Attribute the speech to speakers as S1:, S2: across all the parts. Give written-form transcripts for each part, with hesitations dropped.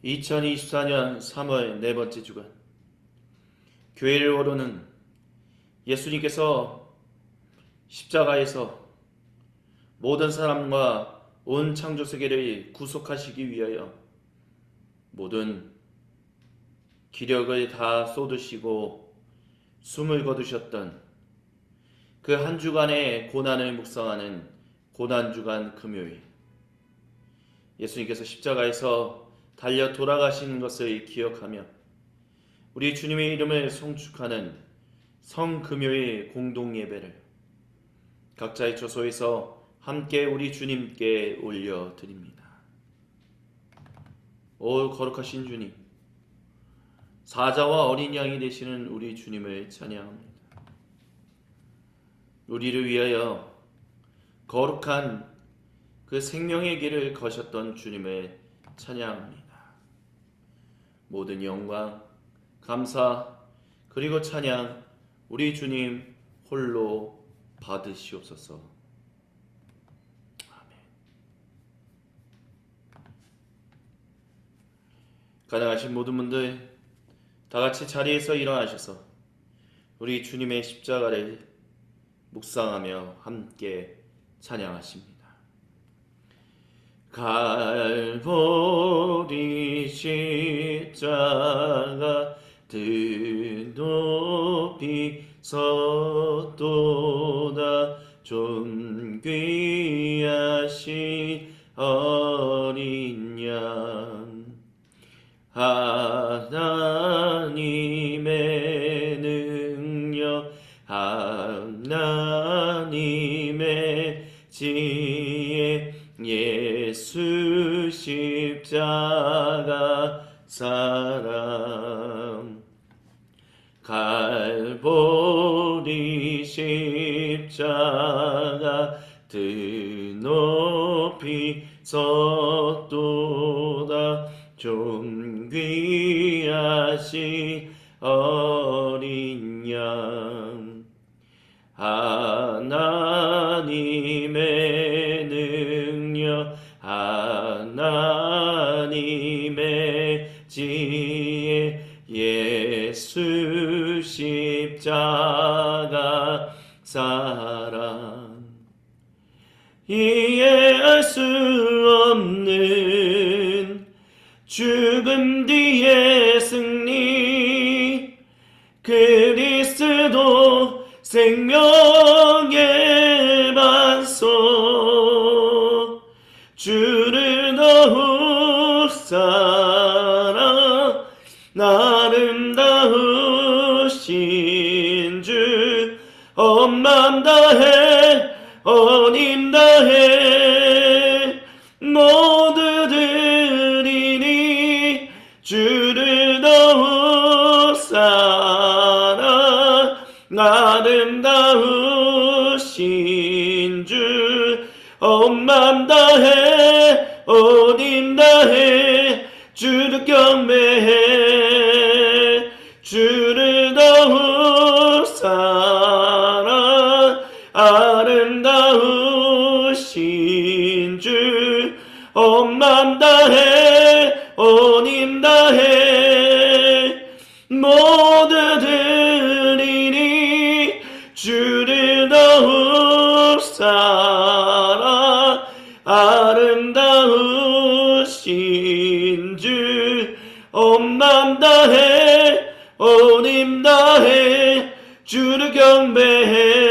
S1: 2024년 3월 네 번째 주간 교회를 오르는 예수님께서 십자가에서 모든 사람과 온 창조 세계를 구속하시기 위하여 모든 기력을 다 쏟으시고 숨을 거두셨던 그 한 주간의 고난을 묵상하는 고난주간 금요일, 예수님께서 십자가에서 달려 돌아가시는 것을 기억하며 우리 주님의 이름을 송축하는 성금요일 공동예배를 각자의 처소에서 함께 우리 주님께 올려드립니다. 오 거룩하신 주님, 사자와 어린 양이 되시는 우리 주님을 찬양합니다. 우리를 위하여 거룩한 그 생명의 길을 거셨던 주님을 찬양합니다. 모든 영광, 감사, 그리고 찬양 우리 주님 홀로 받으시옵소서. 아멘. 가능하신 모든 분들 다 같이 자리에서 일어나셔서 우리 주님의 십자가를 묵상하며 함께 찬양하십니다. 갈보리 십자가 드높이 섰도다. 존귀하신 어린 양, 하나님의 능력, 하나님의 지혜, 예수 십자가 사랑. 갈보리 십자가 드높이 섰도다. 존귀하신 어린 양, 하나님의 능력, 하나님의 지혜, 예수 십자가 사랑. 이해할 수 없는 죽음 뒤의 승리, 그리스도 생명의 반석, 주를 더욱 사랑, 아름다우신 주, 온 맘 다해 온 힘 다해 모두 드리니, 주를 더욱 사랑, 아름다우신 주, 온 맘 다해 온 힘 다해 주를 경배해, 주를 더욱 사랑, 아름다우신 주, 온 맘 다해 온 힘 다해 모두 드리니, 주를 더욱 사랑, 아름다우신 주, 온 맘 다해 온 힘 다해 주를 경배해.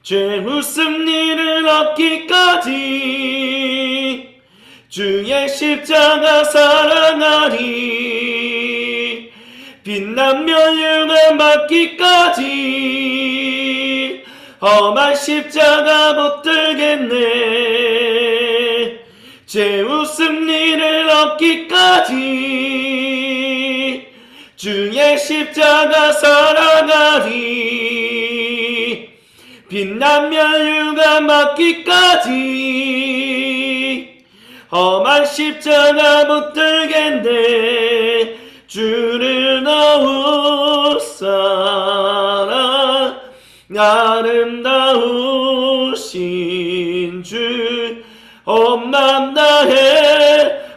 S1: 죄 웃음니를 얻기까지 주의 십자가 사랑하리. 빛난 멸류관 받기까지 험한 십자가 붙들겠네. 죄 웃음니를 얻기까지 주의 십자가 사랑하리. 빛난 멸류관 받기까지 험한 십자가 붙들겠네. 주를 더욱 사랑, 아름다우신 주, 온 맘 다해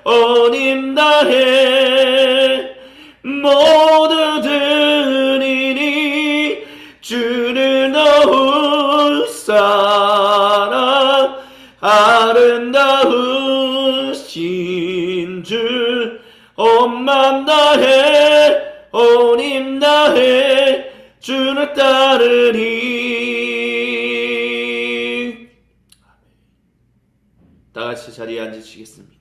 S1: 온 힘 다해 모두 드리니 주를 너무 사랑 아름다우신 주 온 맘 다해 온 힘 다해 주를 따르니. 다같이 자리에 앉으시겠습니다.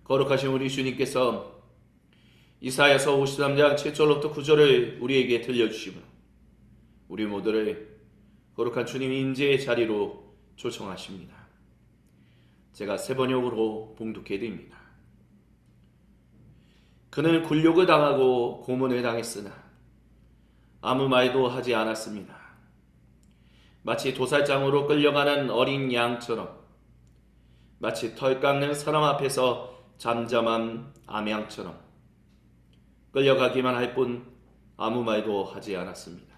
S1: 거룩하신 우리 주님께서 이사야서 53장 7절부터 9절을 우리에게 들려주시고 우리 모두를 거룩한 주님 임재의 자리로 초청하십니다. 제가 세 번역으로 봉독해 드립니다. 그는 굴욕을 당하고 고문을 당했으나 아무 말도 하지 않았습니다. 마치 도살장으로 끌려가는 어린 양처럼, 마치 털 깎는 사람 앞에서 잠잠한 암양처럼 끌려가기만 할 뿐 아무 말도 하지 않았습니다.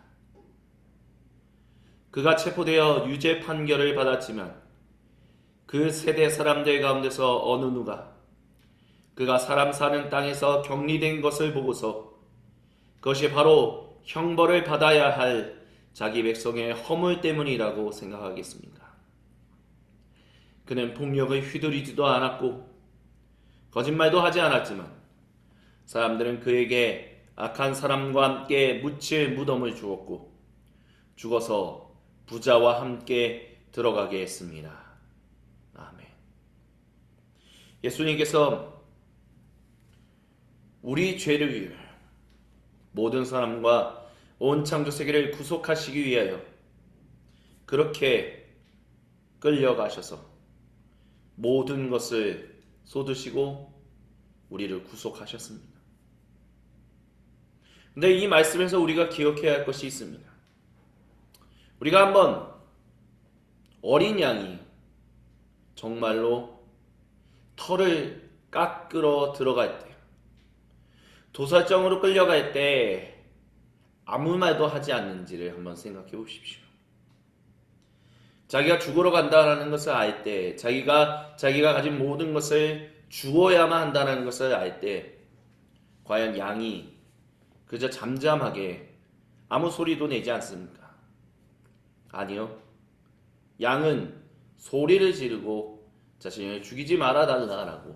S1: 그가 체포되어 유죄 판결을 받았지만 그 세대 사람들 가운데서 어느 누가 그가 사람 사는 땅에서 격리된 것을 보고서 그것이 바로 형벌을 받아야 할 자기 백성의 허물 때문이라고 생각하겠습니까? 그는 폭력을 휘두르지도 않았고 거짓말도 하지 않았지만 사람들은 그에게 악한 사람과 함께 묻힐 무덤을 주었고 죽어서 부자와 함께 들어가게 했습니다. 아멘. 예수님께서 우리 죄를 위해 모든 사람과 온 창조 세계를 구속하시기 위하여 그렇게 끌려가셔서 모든 것을 쏟으시고 우리를 구속하셨습니다. 근데 이 말씀에서 우리가 기억해야 할 것이 있습니다. 우리가 한번 어린 양이 정말로 털을 깎으러 들어갈 때, 도살장으로 끌려갈 때 아무 말도 하지 않는지를 한번 생각해 보십시오. 자기가 죽으러 간다는 것을 알 때, 자기가 가진 모든 것을 주어야만 한다는 것을 알 때, 과연 양이 그저 잠잠하게 아무 소리도 내지 않습니까? 아니요. 양은 소리를 지르고 자신을 죽이지 말아달라고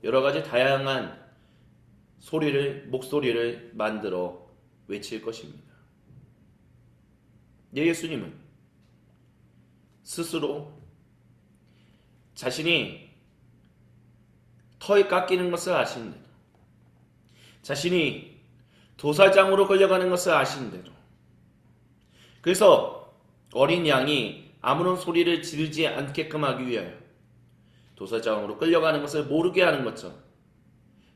S1: 여러 가지 다양한 목소리를 만들어 외칠 것입니다. 예수님은 스스로 자신이 털 깎이는 것을 아시는데도, 자신이 도살장으로 끌려가는 것을 아시는데도, 그래서 어린 양이 아무런 소리를 지르지 않게끔 하기 위하여 도살장으로 끌려가는 것을 모르게 하는 것처럼,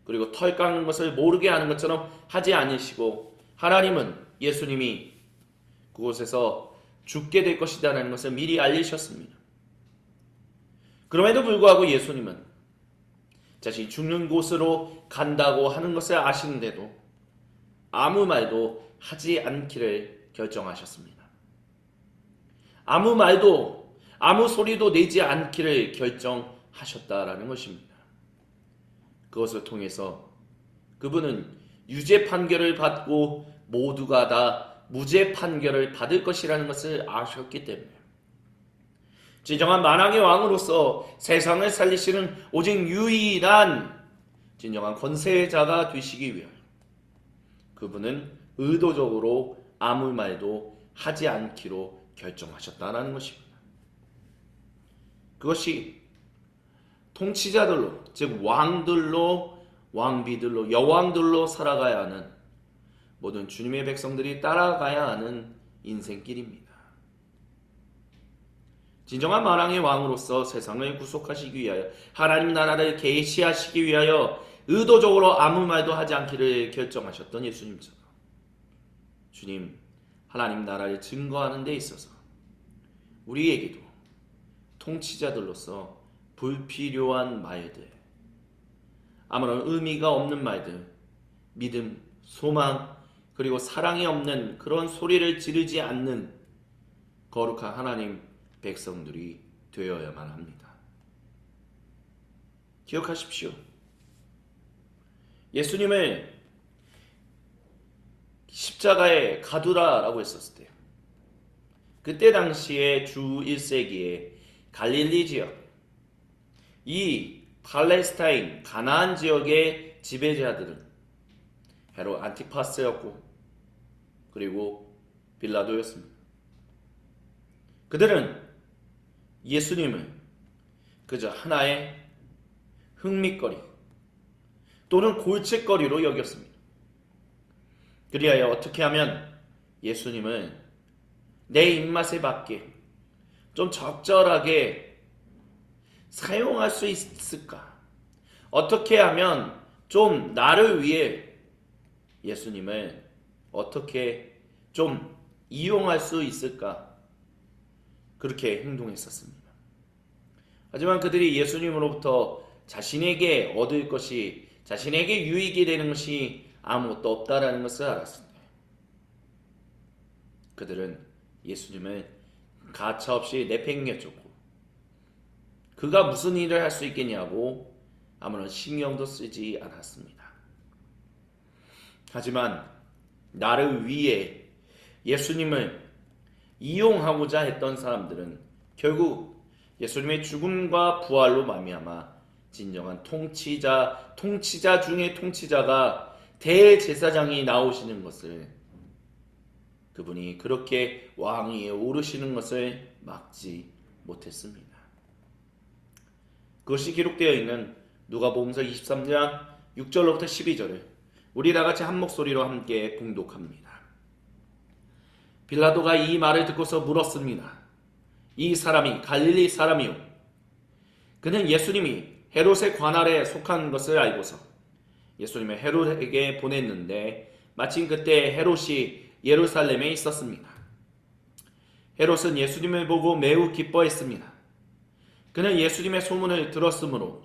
S1: 그리고 털 깎는 것을 모르게 하는 것처럼 하지 않으시고, 하나님은 예수님이 그곳에서 죽게 될 것이라는 것을 미리 알리셨습니다. 그럼에도 불구하고 예수님은 자신이 죽는 곳으로 간다고 하는 것을 아시는데도 아무 말도 하지 않기를 결정하셨습니다. 아무 말도, 아무 소리도 내지 않기를 결정하셨다라는 것입니다. 그것을 통해서 그분은 유죄 판결을 받고 모두가 다 무죄 판결을 받을 것이라는 것을 아셨기 때문에 진정한 만왕의 왕으로서 세상을 살리시는 오직 유일한 진정한 권세자가 되시기 위하여 그분은 의도적으로 아무 말도 하지 않기로 결정하셨다는 것입니다. 그것이 통치자들로, 즉 왕들로, 왕비들로, 여왕들로 살아가야 하는 모든 주님의 백성들이 따라가야 하는 인생길입니다. 진정한 만왕의 왕으로서 세상을 구속하시기 위하여, 하나님 나라를 계시하시기 위하여 의도적으로 아무 말도 하지 않기를 결정하셨던 예수님처럼 주님 하나님 나라를 증거하는 데 있어서 우리에게도 통치자들로서 불필요한 말들, 아무런 의미가 없는 말들, 믿음, 소망, 그리고 사랑이 없는 그런 소리를 지르지 않는 거룩한 하나님 백성들이 되어야만 합니다. 기억하십시오. 예수님을 십자가에 가두라라고 했었을 때요. 그때 당시에 주 1세기에 갈릴리 지역, 이 팔레스타인 가나안 지역의 지배자들은 헤롯 안티파스였고 그리고 빌라도였습니다. 그들은 예수님을 그저 하나의 흥미거리 또는 골칫거리로 여겼습니다. 그리하여 어떻게 하면 예수님을 내 입맛에 맞게 좀 적절하게 사용할 수 있을까? 어떻게 하면 좀 나를 위해 예수님을 어떻게 좀 이용할 수 있을까? 그렇게 행동했었습니다. 하지만 그들이 예수님으로부터 자신에게 얻을 것이, 자신에게 유익이 되는 것이 아무것도 없다라는 것을 알았습니다. 그들은 예수님을 가차없이 내팽개쳤고 그가 무슨 일을 할 수 있겠냐고 아무런 신경도 쓰지 않았습니다. 하지만 나를 위해 예수님을 이용하고자 했던 사람들은 결국 예수님의 죽음과 부활로 말미암아 진정한 통치자 중의 통치자가 대제사장이 나오시는 것을, 그분이 그렇게 왕위에 오르시는 것을 막지 못했습니다. 그것이 기록되어 있는 누가복음서 23장 6절로부터 12절을 우리 다같이 한 목소리로 함께 봉독합니다. 빌라도가 이 말을 듣고서 물었습니다. 이 사람이 갈릴리 사람이요? 그는 예수님이 헤롯의 관할에 속한 것을 알고서 예수님을 헤롯에게 보냈는데 마침 그때 헤롯이 예루살렘에 있었습니다. 헤롯은 예수님을 보고 매우 기뻐했습니다. 그는 예수님의 소문을 들었으므로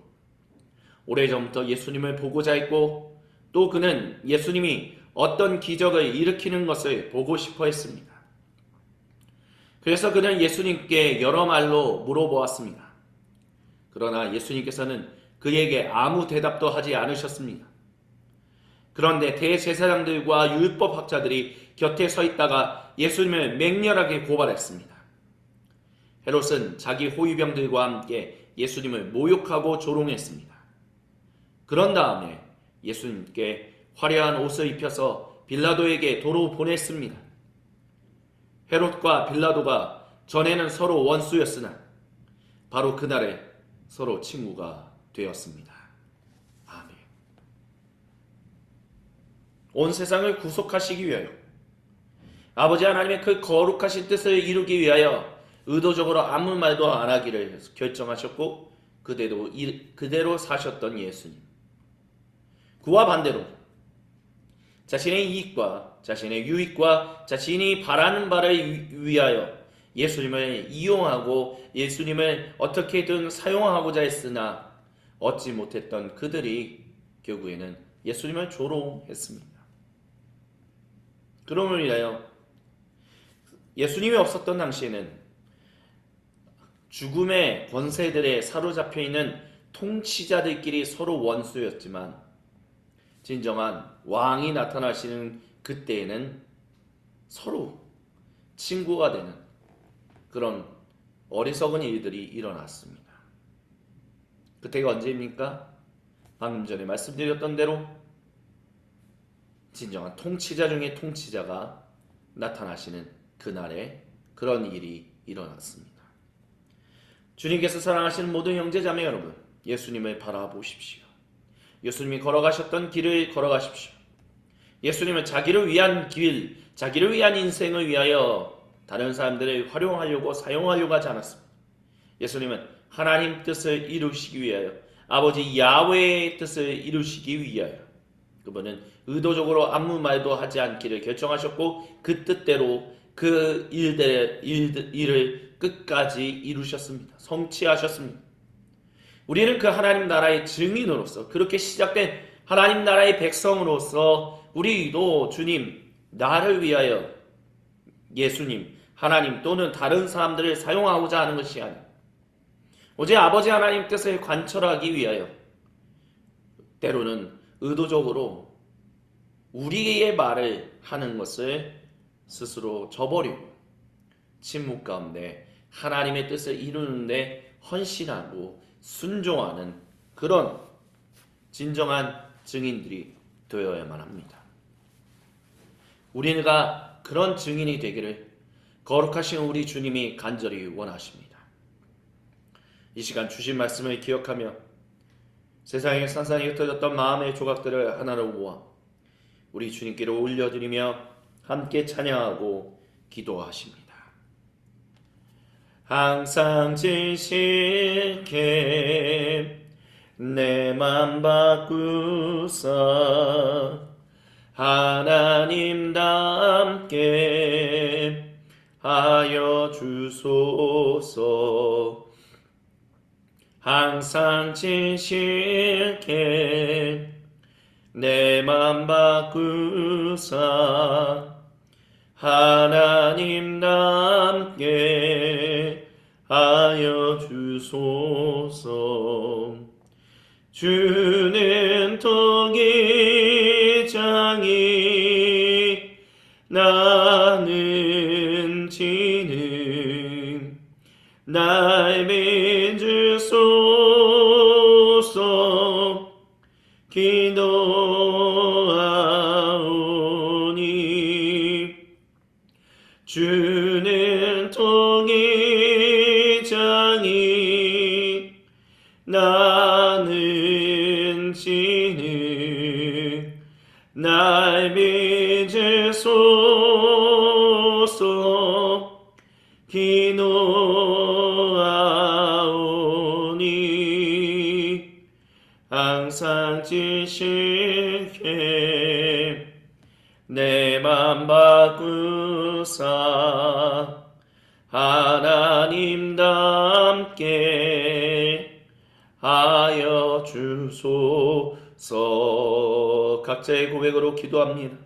S1: 오래전부터 예수님을 보고자 했고 또 그는 예수님이 어떤 기적을 일으키는 것을 보고 싶어 했습니다. 그래서 그는 예수님께 여러 말로 물어보았습니다. 그러나 예수님께서는 그에게 아무 대답도 하지 않으셨습니다. 그런데 대제사장들과 율법학자들이 곁에 서 있다가 예수님을 맹렬하게 고발했습니다. 헤롯은 자기 호위병들과 함께 예수님을 모욕하고 조롱했습니다. 그런 다음에 예수님께 화려한 옷을 입혀서 빌라도에게 도로 보냈습니다. 헤롯과 빌라도가 전에는 서로 원수였으나 바로 그날에 서로 친구가 되었습니다. 아멘. 온 세상을 구속하시기 위하여 아버지 하나님의 그 거룩하신 뜻을 이루기 위하여 의도적으로 아무 말도 안 하기를 결정하셨고 그대로 사셨던 예수님. 그와 반대로 자신의 이익과 자신의 유익과 자신이 바라는 바를 위하여 예수님을 이용하고 예수님을 어떻게든 사용하고자 했으나 얻지 못했던 그들이 결국에는 예수님을 조롱했습니다. 그러므로 인하여 예수님이 없었던 당시에는 죽음의 권세들에 사로잡혀 있는 통치자들끼리 서로 원수였지만 진정한 왕이 나타나시는 그때에는 서로 친구가 되는 그런 어리석은 일들이 일어났습니다. 그때가 언제입니까? 방금 전에 말씀드렸던 대로 진정한 통치자 중에 통치자가 나타나시는 그날에 그런 일이 일어났습니다. 주님께서 사랑하시는 모든 형제자매 여러분, 예수님을 바라보십시오. 예수님이 걸어가셨던 길을 걸어가십시오. 예수님은 자기를 위한 길, 자기를 위한 인생을 위하여 다른 사람들을 활용하려고 사용하려고 하지 않았습니다. 예수님은 하나님 뜻을 이루시기 위하여, 아버지 야훼의 뜻을 이루시기 위하여 그분은 의도적으로 아무 말도 하지 않기를 결정하셨고 그 뜻대로 그 일을 끝까지 이루셨습니다. 성취하셨습니다. 우리는 그 하나님 나라의 증인으로서, 그렇게 시작된 하나님 나라의 백성으로서 우리도 주님, 나를 위하여 예수님, 하나님 또는 다른 사람들을 사용하고자 하는 것이 아니라 오직 아버지 하나님 뜻을 관철하기 위하여 때로는 의도적으로 우리의 말을 하는 것을 스스로 저버리고 침묵 가운데 하나님의 뜻을 이루는데 헌신하고 순종하는 그런 진정한 증인들이 되어야만 합니다. 우리가 그런 증인이 되기를 거룩하신 우리 주님이 간절히 원하십니다. 이 시간 주신 말씀을 기억하며 세상에 산산이 흩어졌던 마음의 조각들을 하나로 모아 우리 주님께로 올려드리며 함께 찬양하고 기도하십니다. 항상 진실케 내 맘 바꾸사 하나님답게 하여 주소서. 항상 진실케 내 맘 바꾸사 하나님답게 하여 주소서. 주는 토기장이 나는 지는 날 믿으소서. 기도하오니 주는 토기장이 나는 지는 날 믿으소서. 기도하오니 항상 진실케 내 맘 바꾸사 하나님답게 하여 주소서. 각자의 고백으로 기도합니다.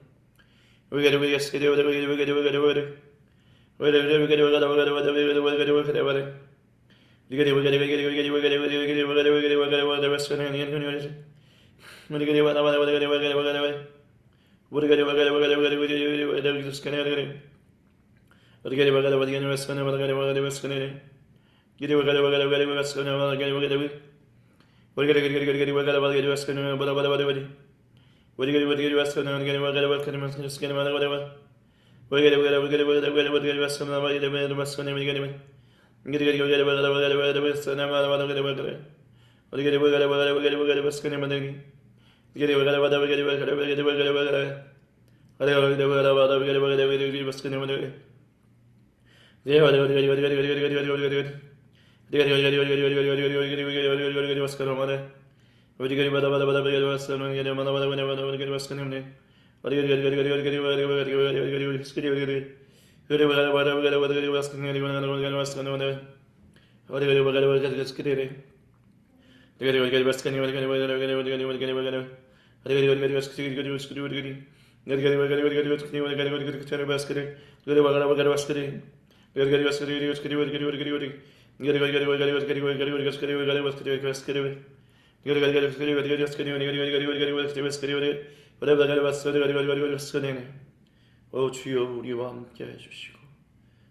S1: 오 주여 우리와 함께 해주시고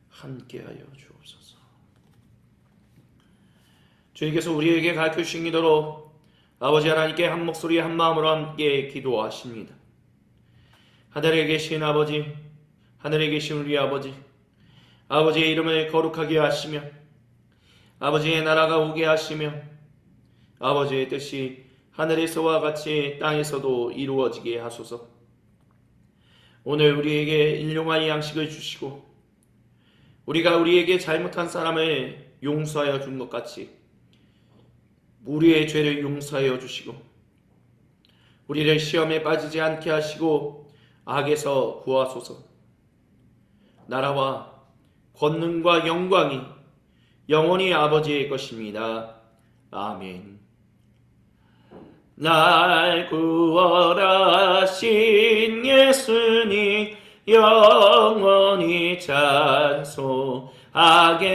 S1: 함께하여 주옵소서. 주님께서 우리에게 가르쳐 주신 기도로 아버지 하나님께 한 목소리 한 마음으로 함께 기도하십니다. 하늘에 계신 아버지, 하늘에 계신 우리 아버지, 아버지의 이름을 거룩하게 하시며 아버지의 나라가 오게 하시며 아버지의 뜻이 하늘에서와 같이 땅에서도 이루어지게 하소서. 오늘 우리에게 일용할 양식을 주시고 우리가 우리에게 잘못한 사람을 용서하여 준 것 같이 우리의 죄를 용서하여 주시고 우리를 시험에 빠지지 않게 하시고 악에서 구하소서. 나라와 권능과 영광이 영원히 아버지의 것입니다. 아멘. 날 구원하신 예수님 영원히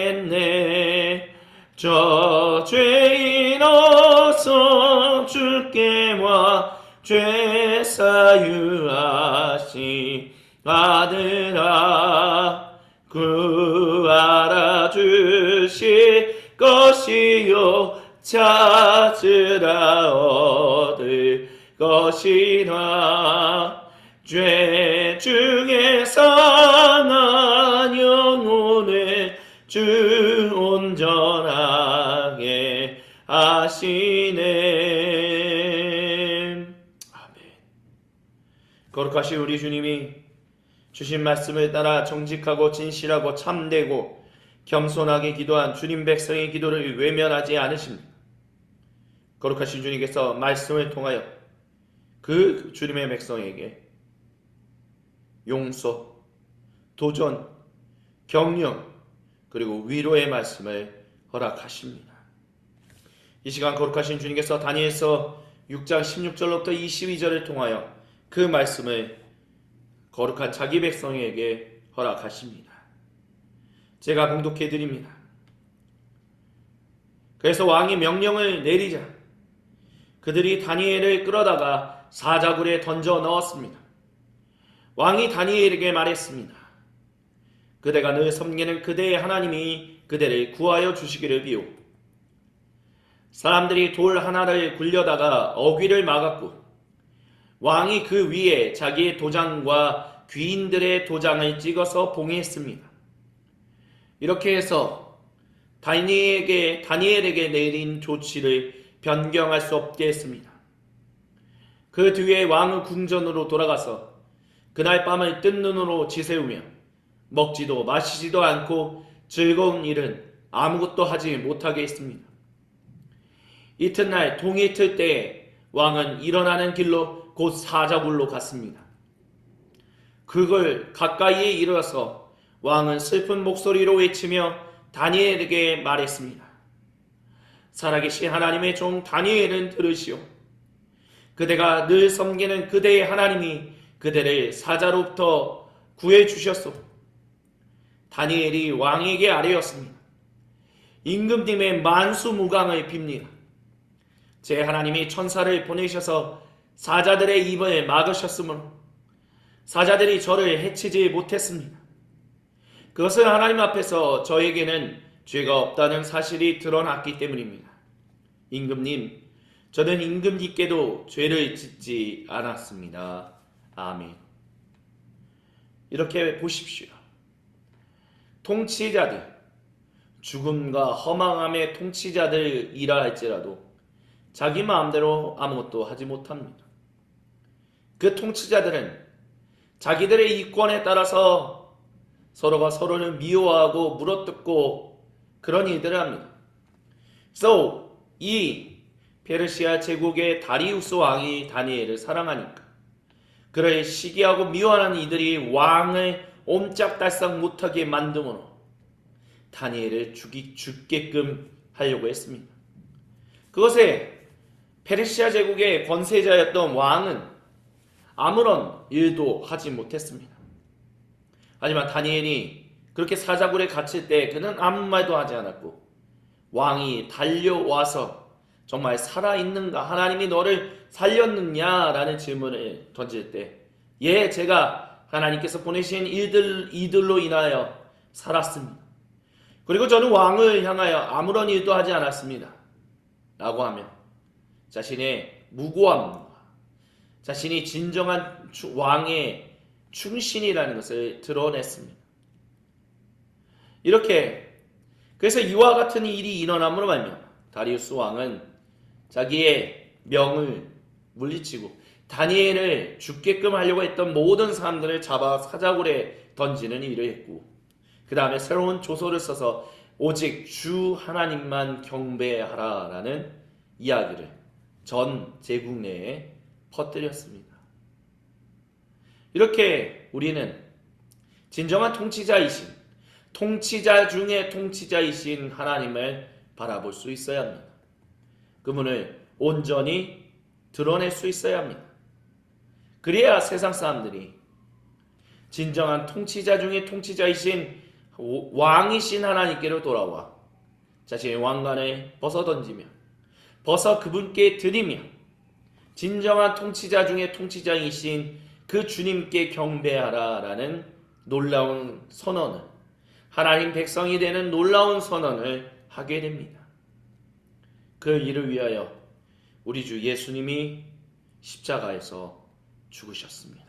S1: 찬송하겠네. 저 죄인 어서 주 주께와 죄 사유하신 아들아 구하라 주실 것이요 찾으라 얻을 것이라 죄 중에 상한 영혼을 주 온전하게 하시네. 아멘. 거룩하신 우리 주님이 주신 말씀을 따라 정직하고 진실하고 참되고 겸손하게 기도한 주님 백성의 기도를 외면하지 않으십니다. 거룩하신 주님께서 말씀을 통하여 그 주님의 백성에게 용서, 도전, 격려, 그리고 위로의 말씀을 허락하십니다. 이 시간 거룩하신 주님께서 다니엘서 6장 16절로부터 22절을 통하여 그 말씀을 거룩한 자기 백성에게 허락하십니다. 제가 봉독해 드립니다. 그래서 왕이 명령을 내리자 그들이 다니엘을 끌어다가 사자굴에 던져 넣었습니다. 왕이 다니엘에게 말했습니다. 그대가 늘 섬기는 그대의 하나님이 그대를 구하여 주시기를 비오. 사람들이 돌 하나를 굴려다가 어귀를 막았고 왕이 그 위에 자기의 도장과 귀인들의 도장을 찍어서 봉했습니다. 이렇게 해서 다니엘에게 내린 조치를 변경할 수 없게 했습니다. 그 뒤에 왕은 궁전으로 돌아가서 그날 밤을 뜬 눈으로 지새우며 먹지도 마시지도 않고 즐거운 일은 아무것도 하지 못하게 했습니다. 이튿날 동이 틀 때에 왕은 일어나는 길로 곧 사자굴로 갔습니다. 그걸 가까이에 이르러서 왕은 슬픈 목소리로 외치며 다니엘에게 말했습니다. 살아계신 하나님의 종 다니엘은 들으시오. 그대가 늘 섬기는 그대의 하나님이 그대를 사자로부터 구해주셨소. 다니엘이 왕에게 아뢰었습니다. 임금님의 만수무강을 빕니다. 제 하나님이 천사를 보내셔서 사자들의 입을 막으셨으므로 사자들이 저를 해치지 못했습니다. 그것은 하나님 앞에서 저에게는 죄가 없다는 사실이 드러났기 때문입니다. 임금님, 저는 임금님께도 죄를 짓지 않았습니다. 아멘. 이렇게 보십시오. 통치자들, 죽음과 허망함의 통치자들이라 할지라도 자기 마음대로 아무것도 하지 못합니다. 그 통치자들은 자기들의 이권에 따라서 서로가 서로를 미워하고 물어뜯고 그런 일들을 합니다. 그래서 이 페르시아 제국의 다리우스 왕이 다니엘을 사랑하니까 그를 시기하고 미워하는 이들이 왕을 옴짝달싹 못하게 만듦으로 다니엘을 죽게끔 하려고 했습니다. 그것에 페르시아 제국의 권세자였던 왕은 아무런 일도 하지 못했습니다. 하지만 다니엘이 그렇게 사자굴에 갇힐 때 그는 아무 말도 하지 않았고 왕이 달려와서 정말 살아있는가? 하나님이 너를 살렸느냐라는 질문을 던질 때 예, 제가 하나님께서 보내신 이들로 인하여 살았습니다. 그리고 저는 왕을 향하여 아무런 일도 하지 않았습니다. 라고 하며 자신의 무고함과 자신이 진정한 왕의 충신이라는 것을 드러냈습니다. 이렇게 그래서 이와 같은 일이 일어남으로 말미암아 다리우스 왕은 자기의 명을 물리치고 다니엘을 죽게끔 하려고 했던 모든 사람들을 잡아 사자굴에 던지는 일을 했고 그 다음에 새로운 조서를 써서 오직 주 하나님만 경배하라라는 이야기를 전 제국 내에 퍼뜨렸습니다. 이렇게 우리는 진정한 통치자이신 통치자 중에 통치자이신 하나님을 바라볼 수 있어야 합니다. 그분을 온전히 드러낼 수 있어야 합니다. 그래야 세상 사람들이 진정한 통치자 중에 통치자이신 왕이신 하나님께로 돌아와 자신의 왕관을 벗어 던지며 벗어 그분께 드리며 진정한 통치자 중에 통치자이신 그 주님께 경배하라라는 놀라운 선언을, 하나님 백성이 되는 놀라운 선언을 하게 됩니다. 그 일을 위하여 우리 주 예수님이 십자가에서 죽으셨습니다.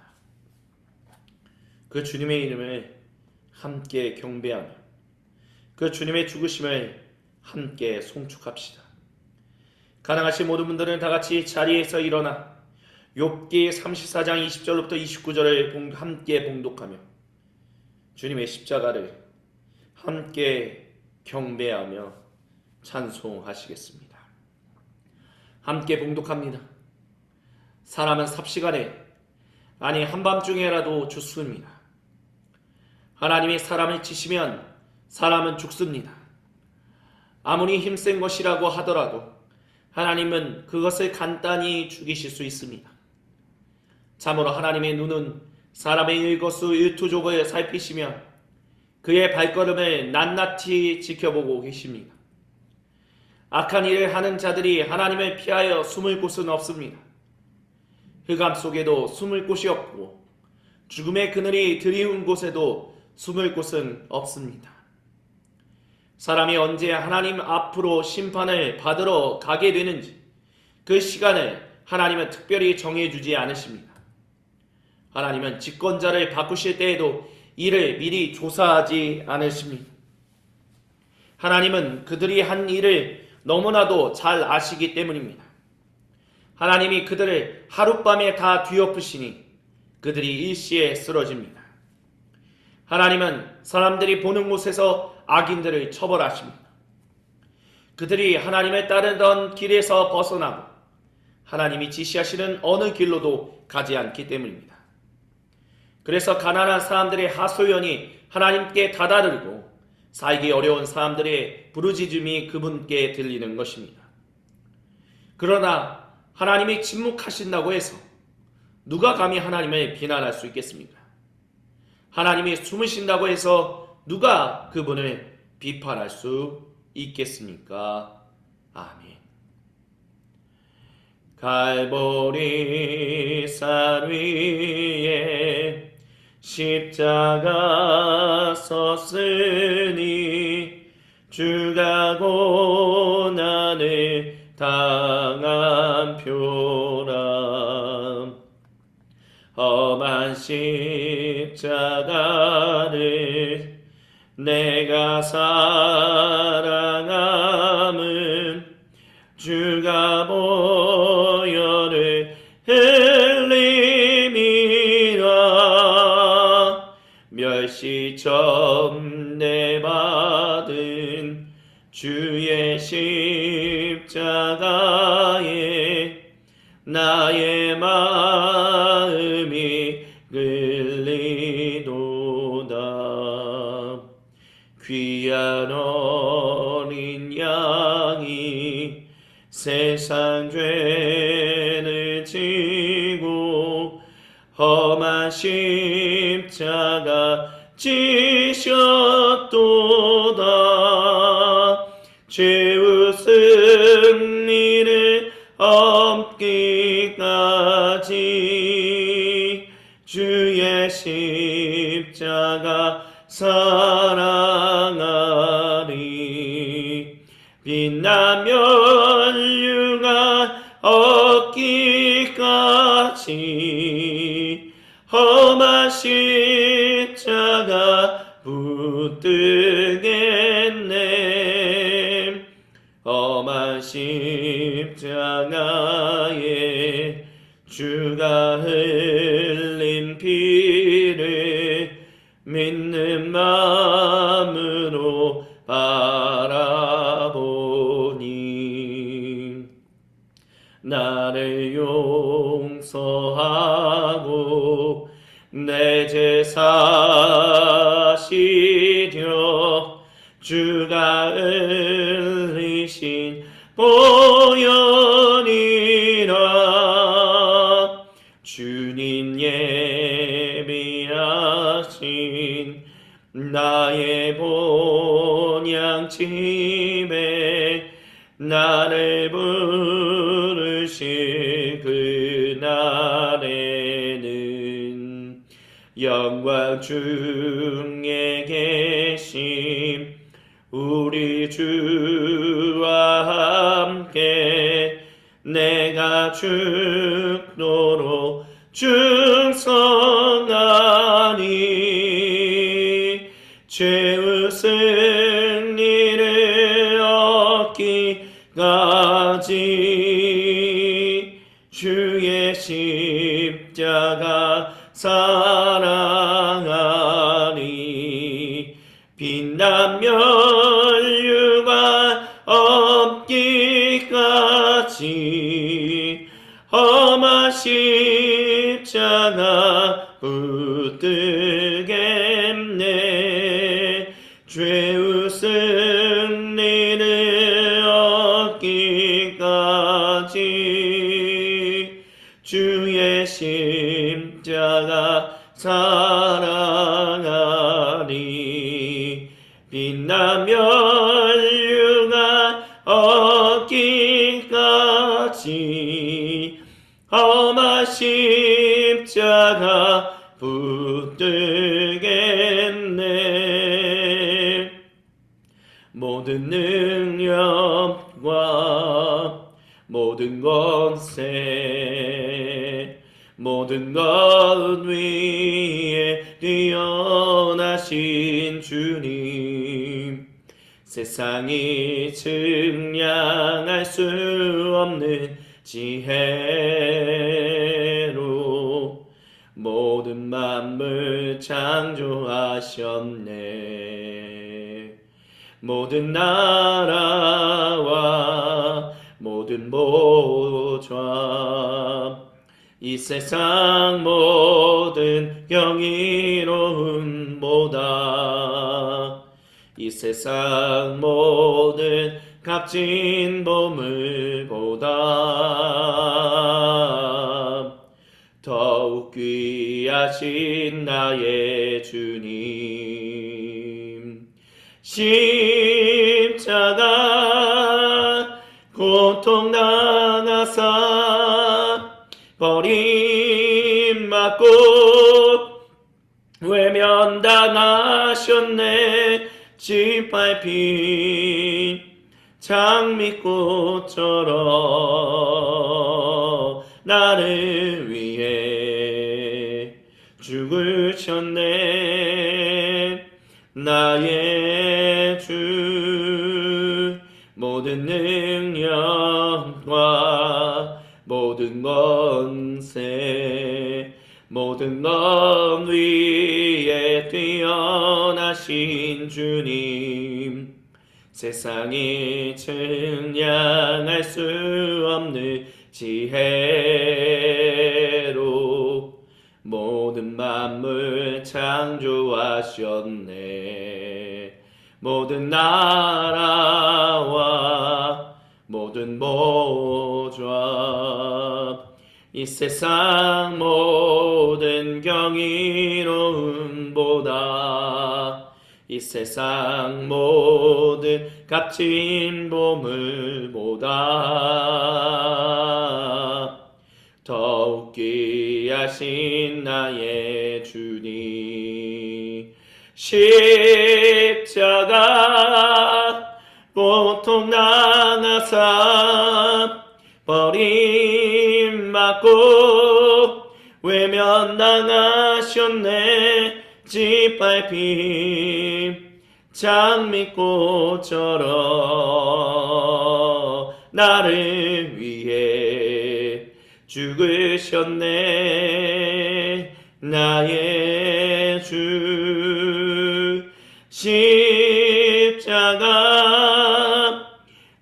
S1: 그 주님의 이름을 함께 경배하며 그 주님의 죽으심을 함께 송축합시다. 가능하신 모든 분들은 다 같이 자리에서 일어나 욥기 34장 20절부터 29절을 함께 봉독하며 주님의 십자가를 함께 경배하며 찬송하시겠습니다. 함께 봉독합니다. 사람은 삽시간에, 아니 한밤중에라도 죽습니다. 하나님이 사람을 치시면 사람은 죽습니다. 아무리 힘센 것이라고 하더라도 하나님은 그것을 간단히 죽이실 수 있습니다. 참으로 하나님의 눈은 사람의 일거수일투족을 살피시며 그의 발걸음을 낱낱이 지켜보고 계십니다. 악한 일을 하는 자들이 하나님을 피하여 숨을 곳은 없습니다. 흑암 속에도 숨을 곳이 없고 죽음의 그늘이 드리운 곳에도 숨을 곳은 없습니다. 사람이 언제 하나님 앞으로 심판을 받으러 가게 되는지 그 시간을 하나님은 특별히 정해주지 않으십니다. 하나님은 집권자를 바꾸실 때에도 이를 미리 조사하지 않으십니다. 하나님은 그들이 한 일을 너무나도 잘 아시기 때문입니다. 하나님이 그들을 하룻밤에 다 뒤엎으시니 그들이 일시에 쓰러집니다. 하나님은 사람들이 보는 곳에서 악인들을 처벌하십니다. 그들이 하나님을 따르던 길에서 벗어나고 하나님이 지시하시는 어느 길로도 가지 않기 때문입니다. 그래서 가난한 사람들의 하소연이 하나님께 다다르고 살기 어려운 사람들의 부르짖음이 그분께 들리는 것입니다. 그러나 하나님이 침묵하신다고 해서 누가 감히 하나님을 비난할 수 있겠습니까? 하나님이 숨으신다고 해서 누가 그분을 비판할 수 있겠습니까? 아멘. 갈보리 산 위에 십자가 섰으니 주가 고난을 당한 표라. 험한 십자가를 내가 사랑함은 주가 보혈을 흘림이라. 멸시 전내 받은 주의 십자가에 나의 마음이 끌리도다. 귀한 어린 양이 세상 죄를 지고 험한 십자가 지셨도다. 죄의 승리를 얻기까지 주의 십자가 사랑하리. 빛나며 율륭한 얻기까지 험한 십자가 붙들겠네. 험한 십자가에 주가 흘린 피를 믿는 마음으로 바라보니 나를 용서하고 내 죄 사시려 주가 흘리신 보혈이라. 주님 예비하신 나의 본향집에 나를 부르실 그 영광 중에 계심 우리 주와 함께 내가 죽도록 충성하니 죄의 승리를 얻기까지 주의 십자가 사랑하니 빛난 면류관 없기까지 험한 십자가 붙들겠네 죄의 승리를 얻기까지 주의 십자가 사랑하니 빛난 면류관 얻기까지 험한 십자가 붙들겠네 모든 능력과 모든 권세 모든 것 위에 뛰어나신 주님 세상이 측량할 수 없는 지혜로 모든 만물 창조하셨네 모든 나라와 모든 보좌 이 세상 모든 경이로움보다 이 세상 모든 값진 보물보다 더욱 귀하신 나의 주님 십자가 고통당하사 버림받고 외면당하셨네 짓밟힌 장미꽃처럼 나를 위해 죽으셨네 나의 주 모든 능력과 모든 권세 모든 것 위에 뛰어나신 주님 세상이 측량할 수 없는 지혜로 모든 만물 창조하셨네 모든 나라와 모든 보좌 이 세상 모든 경이로움보다 이 세상 모든 값진 보물보다 더욱 귀하신 나의 주님 십자가 고통당하사 버림받고 외면당하셨네 짓밟힌 장미꽃처럼 나를 위해 죽으셨네 나의 주 십자가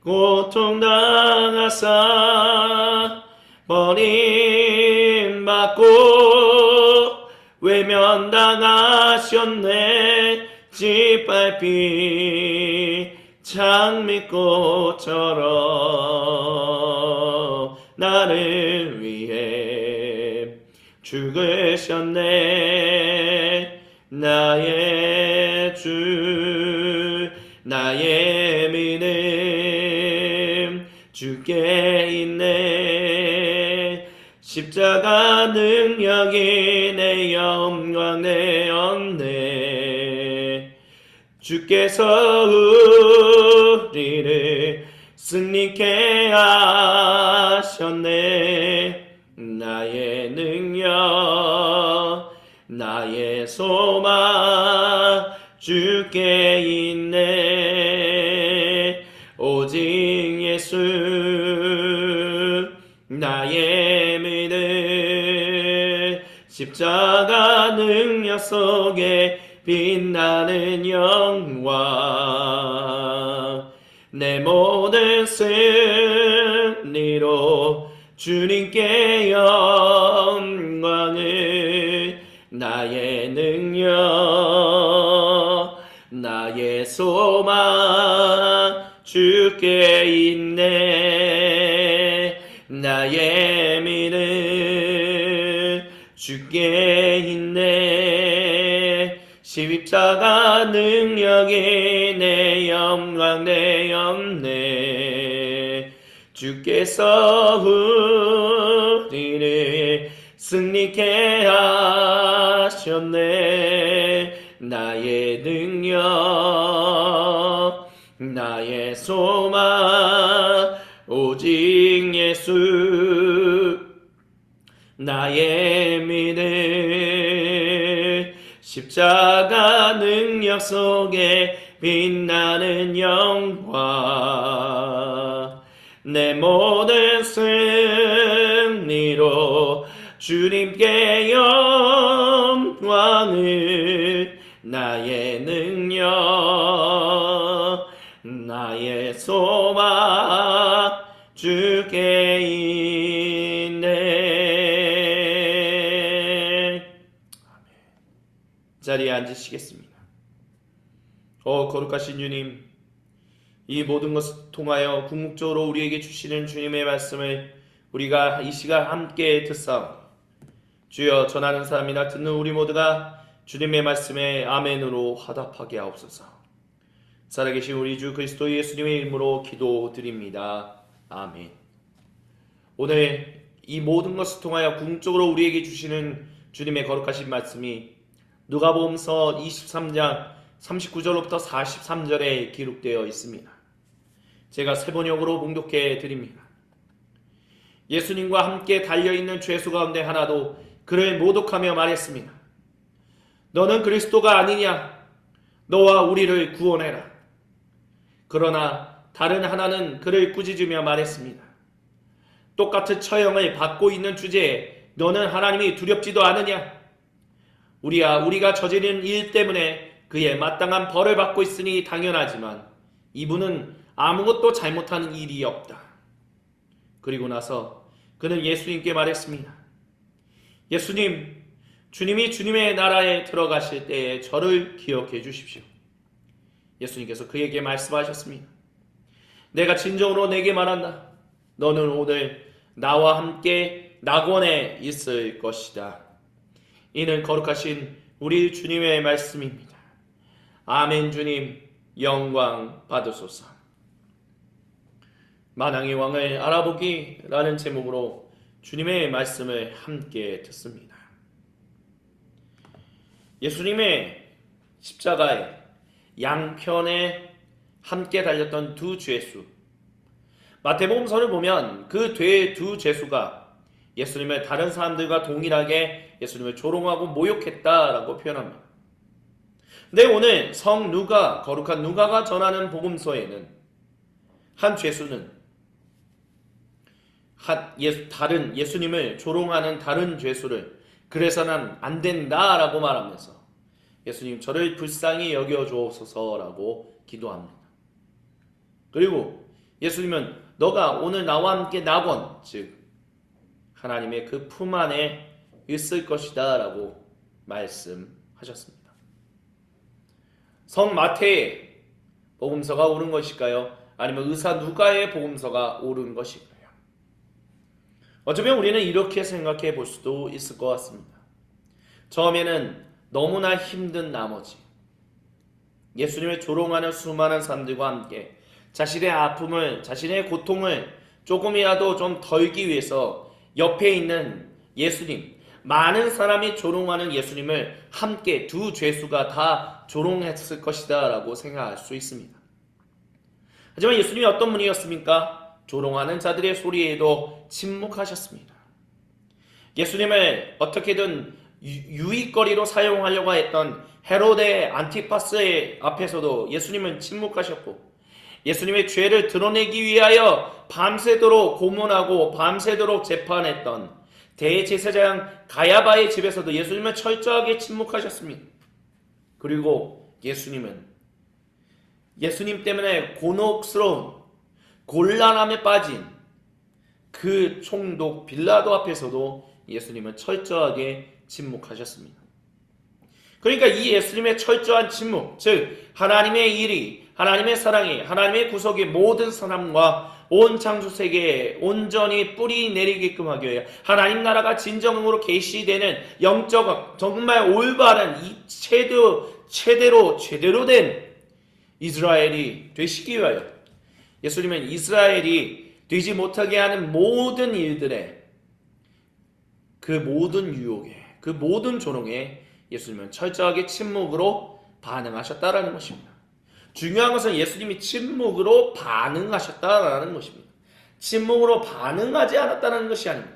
S1: 고통당하사 버림받고 외면당하셨네 짓밟힌 장미꽃처럼 나를 위해 죽으셨네 나의 주 나의 믿음 주께 있네 십자가 능력이 내 영광 되었네. 주께서 우리를 승리케 하셨네. 나의 능력 나의 소망 주께 있네. 오직 예수 나의 믿음. 십자가 능력 속에 빛나는 영광. 내 모든 승리로 주님께 영광을. 나의 능력 나의 소망 주께 있네. 나의 믿음 주께 있네. 십자가 능력이 내 영광 되었네. 주께서 우리를 승리케 하셨네. 나의 능력 나의 소망 오직 예수. 나의 믿음 십자가 능력 속에 빛나는 영광. 내 모든 승리로 주님께 영광을. 나의 능력 나의 소망 주께 있네. 자리에 앉으시겠습니다. 거룩하신 주님, 이 모든 것을 통하여 궁극적으로 우리에게 주시는 주님의 말씀을 우리가 이 시간 함께 듣사옵니. 주여, 전하는 사람이나 듣는 우리 모두가 주님의 말씀에 아멘으로 화답하게 하옵소서. 살아계신 우리 주 그리스도 예수님의 이름으로 기도드립니다. 아멘. 오늘 이 모든 것을 통하여 궁극적으로 우리에게 주시는 주님의 거룩하신 말씀이 누가복음서 23장 39절로부터 43절에 기록되어 있습니다. 제가 세 번역으로 봉독해 드립니다. 예수님과 함께 달려있는 죄수 가운데 하나도 그를 모독하며 말했습니다. 너는 그리스도가 아니냐? 너와 우리를 구원해라. 그러나 다른 하나는 그를 꾸짖으며 말했습니다. 똑같은 처형을 받고 있는 주제에 너는 하나님이 두렵지도 않으냐? 우리가 저지른 일 때문에 그의 마땅한 벌을 받고 있으니 당연하지만 이분은 아무것도 잘못한 일이 없다. 그리고 나서 그는 예수님께 말했습니다. 예수님, 주님이 주님의 나라에 들어가실 때에 저를 기억해 주십시오. 예수님께서 그에게 말씀하셨습니다. 내가 진정으로 내게 말한다. 너는 오늘 나와 함께 낙원에 있을 것이다. 이는 거룩하신 우리 주님의 말씀입니다. 아멘. 주님 영광 받으소서. 만왕의 왕을 알아보기라는 제목으로 주님의 말씀을 함께 듣습니다. 예수님의 십자가에 양편에 함께 달렸던 두 죄수, 마태복음서를 보면 그 두 죄수가 예수님을 다른 사람들과 동일하게 예수님을 조롱하고 모욕했다라고 표현합니다. 근데 오늘 성 누가, 거룩한 누가가 전하는 복음서에는 한 죄수는 예수님을 조롱하는 다른 죄수를 그래서는 안 된다라고 말하면서 예수님 저를 불쌍히 여겨주옵소서라고 기도합니다. 그리고 예수님은 너가 오늘 나와 함께 낙원, 즉 하나님의 그 품 안에 있을 것이다 라고 말씀하셨습니다. 성 마태의 복음서가 옳은 것일까요? 아니면 의사 누가의 복음서가 옳은 것일까요? 어쩌면 우리는 이렇게 생각해 볼 수도 있을 것 같습니다. 처음에는 너무나 힘든 나머지 예수님을 조롱하는 수많은 사람들과 함께 자신의 아픔을, 자신의 고통을 조금이라도 좀 덜기 위해서 옆에 있는 예수님, 많은 사람이 조롱하는 예수님을 함께 두 죄수가 다 조롱했을 것이다 라고 생각할 수 있습니다. 하지만 예수님이 어떤 분이었습니까? 조롱하는 자들의 소리에도 침묵하셨습니다. 예수님을 어떻게든 유익거리로 사용하려고 했던 헤로데 안티파스의 앞에서도 예수님은 침묵하셨고, 예수님의 죄를 드러내기 위하여 밤새도록 고문하고 밤새도록 재판했던 대제사장 가야바의 집에서도 예수님은 철저하게 침묵하셨습니다. 그리고 예수님 때문에 곤혹스러운 곤란함에 빠진 그 총독 빌라도 앞에서도 예수님은 철저하게 침묵하셨습니다. 그러니까 이 예수님의 철저한 침묵, 즉 하나님의 일이, 하나님의 사랑이, 하나님의 구속이 모든 사람과 온 창조 세계에 온전히 뿌리 내리게끔 하기 위해 하나님 나라가 진정으로 계시되는 영적 정말 올바른 이 제대로 된 이스라엘이 되시기 위하여 예수님은 이스라엘이 되지 못하게 하는 모든 일들에, 그 모든 유혹에, 그 모든 조롱에 예수님은 철저하게 침묵으로 반응하셨다라는 것입니다. 중요한 것은 예수님이 침묵으로 반응하셨다라는 것입니다. 침묵으로 반응하지 않았다는 것이 아닙니다.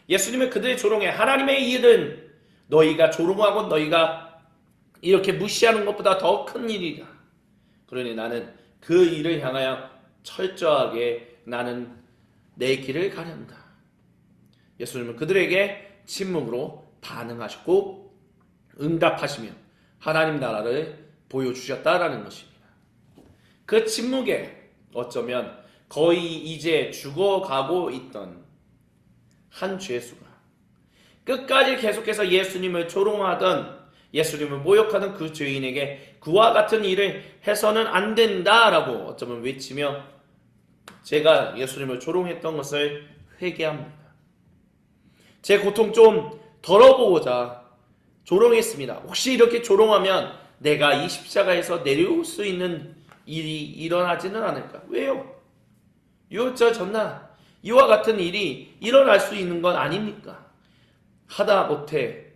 S1: 예수님은 그들의 조롱에 하나님의 일은 너희가 조롱하고 너희가 이렇게 무시하는 것보다 더 큰 일이다. 그러니 나는 그 일을 향하여 철저하게 나는 내 길을 가련다. 예수님은 그들에게 침묵으로 반응하셨고 응답하시며 하나님 나라를 보여주셨다라는 것입니다. 그 침묵에 어쩌면 거의 이제 죽어가고 있던 한 죄수가 끝까지 계속해서 예수님을 조롱하던, 예수님을 모욕하던 그 죄인에게 그와 같은 일을 해서는 안 된다라고 어쩌면 외치며 제가 예수님을 조롱했던 것을 회개합니다. 제 고통 좀 덜어보고자 조롱했습니다. 혹시 이렇게 조롱하면 내가 이 십자가에서 내려올 수 있는 일이 일어나지는 않을까? 왜요? 전나 이와 같은 일이 일어날 수 있는 건 아닙니까? 하다 못해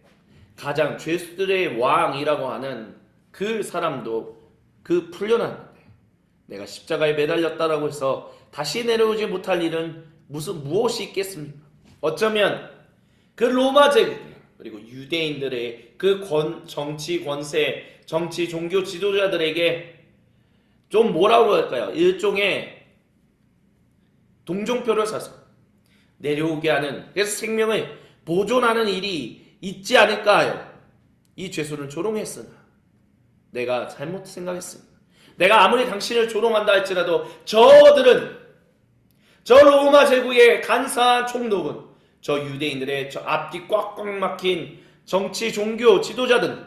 S1: 가장 죄수들의 왕이라고 하는 그 사람도 그 풀려났는데 내가 십자가에 매달렸다라고 해서 다시 내려오지 못할 일은 무엇이 있겠습니까? 어쩌면 그 로마 제국 그리고 유대인들의 그 정치 권세, 정치 종교 지도자들에게 좀 뭐라고 할까요? 일종의 동정표를 사서 내려오게 하는, 그래서 생명을 보존하는 일이 있지 않을까 하여 이 죄수를 조롱했으나 내가 잘못 생각했습니다. 내가 아무리 당신을 조롱한다 할지라도 저들은, 저 로마 제국의 간사한 총독은, 저 유대인들의 저 앞뒤 꽉꽉 막힌 정치 종교 지도자들은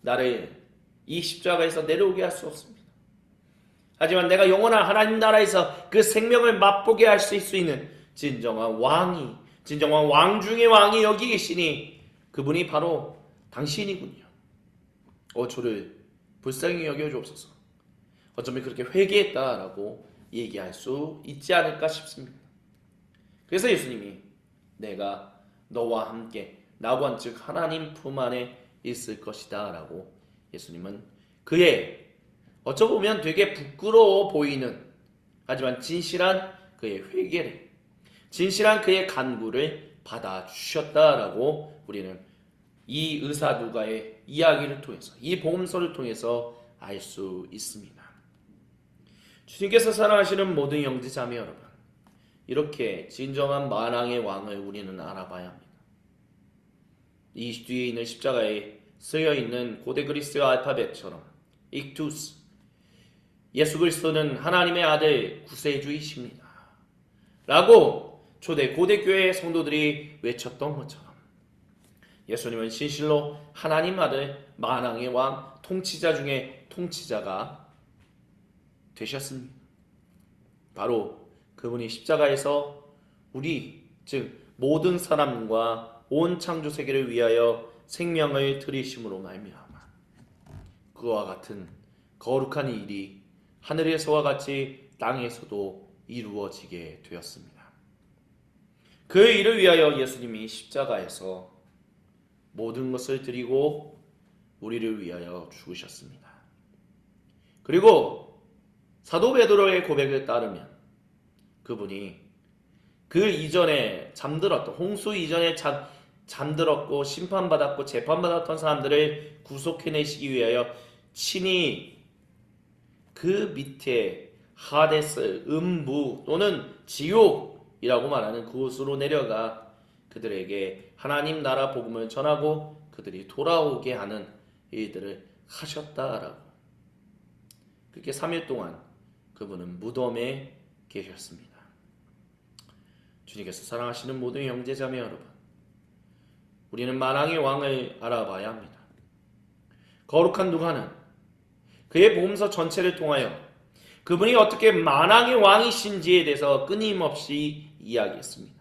S1: 나를 이 십자가에서 내려오게 할 수 없습니다. 하지만 내가 영원한 하나님 나라에서 그 생명을 맛보게 할 수 있는 진정한 왕이, 진정한 왕 중의 왕이 여기 계시니 그분이 바로 당신이군요. 저를 불쌍히 여겨주옵소서. 어쩌면 그렇게 회개했다라고 얘기할 수 있지 않을까 싶습니다. 그래서 예수님이 내가 너와 함께 나관 즉 하나님 품 안에 있을 것이다 라고 예수님은 그의 어쩌보면 되게 부끄러워 보이는, 하지만 진실한 그의 회개를, 진실한 그의 간구를 받아주셨다라고 우리는 이 의사 누가의 이야기를 통해서, 이 복음서를 통해서 알 수 있습니다. 주님께서 사랑하시는 모든 형제 자매 여러분, 이렇게 진정한 만왕의 왕을 우리는 알아봐야 합니다. 이 뒤에 있는 십자가에 쓰여있는 고대 그리스 알파벳처럼 익투스, 예수 그리스도는 하나님의 아들 구세주이십니다 라고 초대 고대교회 성도들이 외쳤던 것처럼 예수님은 진실로 하나님 아들, 만왕의 왕, 통치자 중에 통치자가 되셨습니다. 바로 그분이 십자가에서 우리, 즉 모든 사람과 온 창조 세계를 위하여 생명을 들이심으로 말미암아 그와 같은 거룩한 일이 하늘에서와 같이 땅에서도 이루어지게 되었습니다. 그 일을 위하여 예수님이 십자가에서 모든 것을 드리고 우리를 위하여 죽으셨습니다. 그리고 사도 베드로의 고백을 따르면 그분이 그 이전에 잠들었던 홍수 이전에 잠들었고 심판받았고 재판받았던 사람들을 구속해내시기 위하여 친히 그 밑에 하데스, 음부 또는 지옥이라고 말하는 그곳으로 내려가 그들에게 하나님 나라 복음을 전하고 그들이 돌아오게 하는 일들을 하셨다라고. 그렇게 3일 동안 그분은 무덤에 계셨습니다. 주님께서 사랑하시는 모든 형제자매 여러분, 우리는 만왕의 왕을 알아봐야 합니다. 거룩한 누가는 그의 복음서 전체를 통하여 그분이 어떻게 만왕의 왕이신지에 대해서 끊임없이 이야기했습니다.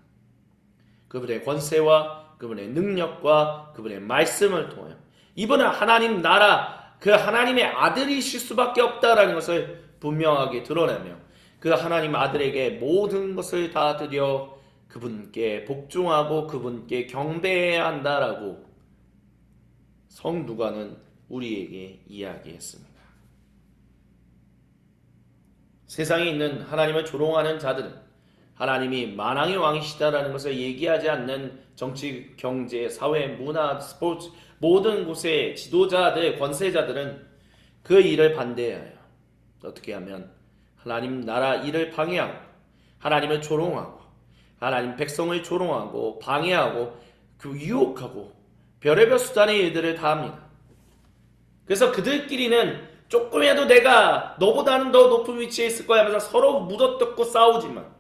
S1: 그분의 권세와 그분의 능력과 그분의 말씀을 통하여 이분은 하나님 나라, 그 하나님의 아들이실 수밖에 없다라는 것을 분명하게 드러내며 그 하나님 아들에게 모든 것을 다 드려 그분께 복종하고 그분께 경배해야 한다라고 성누가는 우리에게 이야기했습니다. 세상에 있는 하나님을 조롱하는 자들은 하나님이 만왕의 왕이시다라는 것을 얘기하지 않는 정치, 경제, 사회, 문화, 스포츠 모든 곳의 지도자들, 권세자들은 그 일을 반대해요. 어떻게 하면 하나님 나라 일을 방해하고 하나님을 조롱하고 하나님 백성을 조롱하고 방해하고 그 유혹하고 별의별 수단의 일들을 다 합니다. 그래서 그들끼리는 조금이라도 내가 너보다는 더 높은 위치에 있을 거야 하면서 서로 묻어뜯고 싸우지만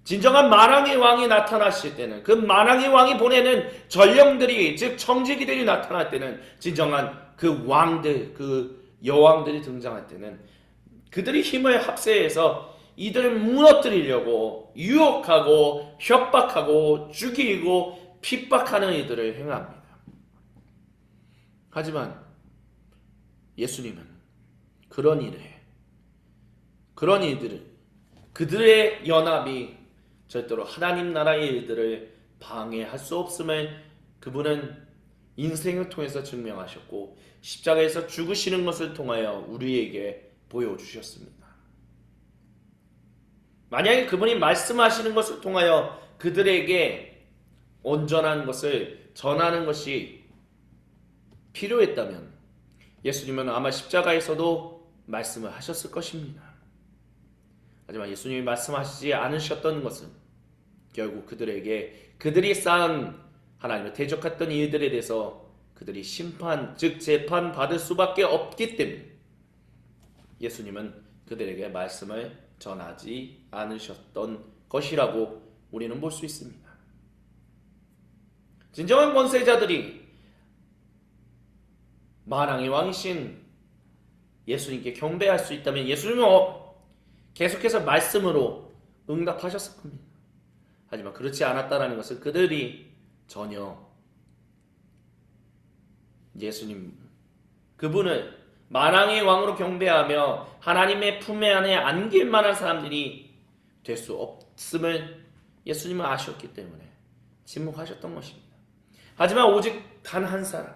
S1: 진정한 만왕의 왕이 나타나실 때는 그 만왕의 왕이 보내는 전령들이 즉 청지기들이 나타날 때는 진정한 그 왕들 그 여왕들이 등장할 때는 그들이 힘을 합세해서 이들을 무너뜨리려고 유혹하고 협박하고 죽이고 핍박하는 이들을 행합니다. 하지만 예수님은 그런 일들을 그들의 연합이 절대로 하나님 나라의 일들을 방해할 수 없음을 그분은 인생을 통해서 증명하셨고 십자가에서 죽으시는 것을 통하여 우리에게 보여주셨습니다. 만약에 그분이 말씀하시는 것을 통하여 그들에게 온전한 것을 전하는 것이 필요했다면 예수님은 아마 십자가에서도 말씀을 하셨을 것입니다. 하지만 예수님이 말씀하시지 않으셨던 것은 결국 그들에게 그들이 쌓은 하나님을 대적했던 일들에 대해서 그들이 심판 즉 재판 받을 수밖에 없기 때문에 예수님은 그들에게 말씀을 전하지 않으셨던 것이라고 우리는 볼 수 있습니다. 진정한 권세자들이 만왕의 왕이신 예수님께 경배할 수 있다면 예수님은 계속해서 말씀으로 응답하셨을 겁니다. 하지만 그렇지 않았다는 것은 그들이 전혀 예수님 그분을 만왕의 왕으로 경배하며 하나님의 품에 안에 안길 만한 사람들이 될 수 없음을 예수님은 아셨기 때문에 침묵하셨던 것입니다. 하지만 오직 단 한 사람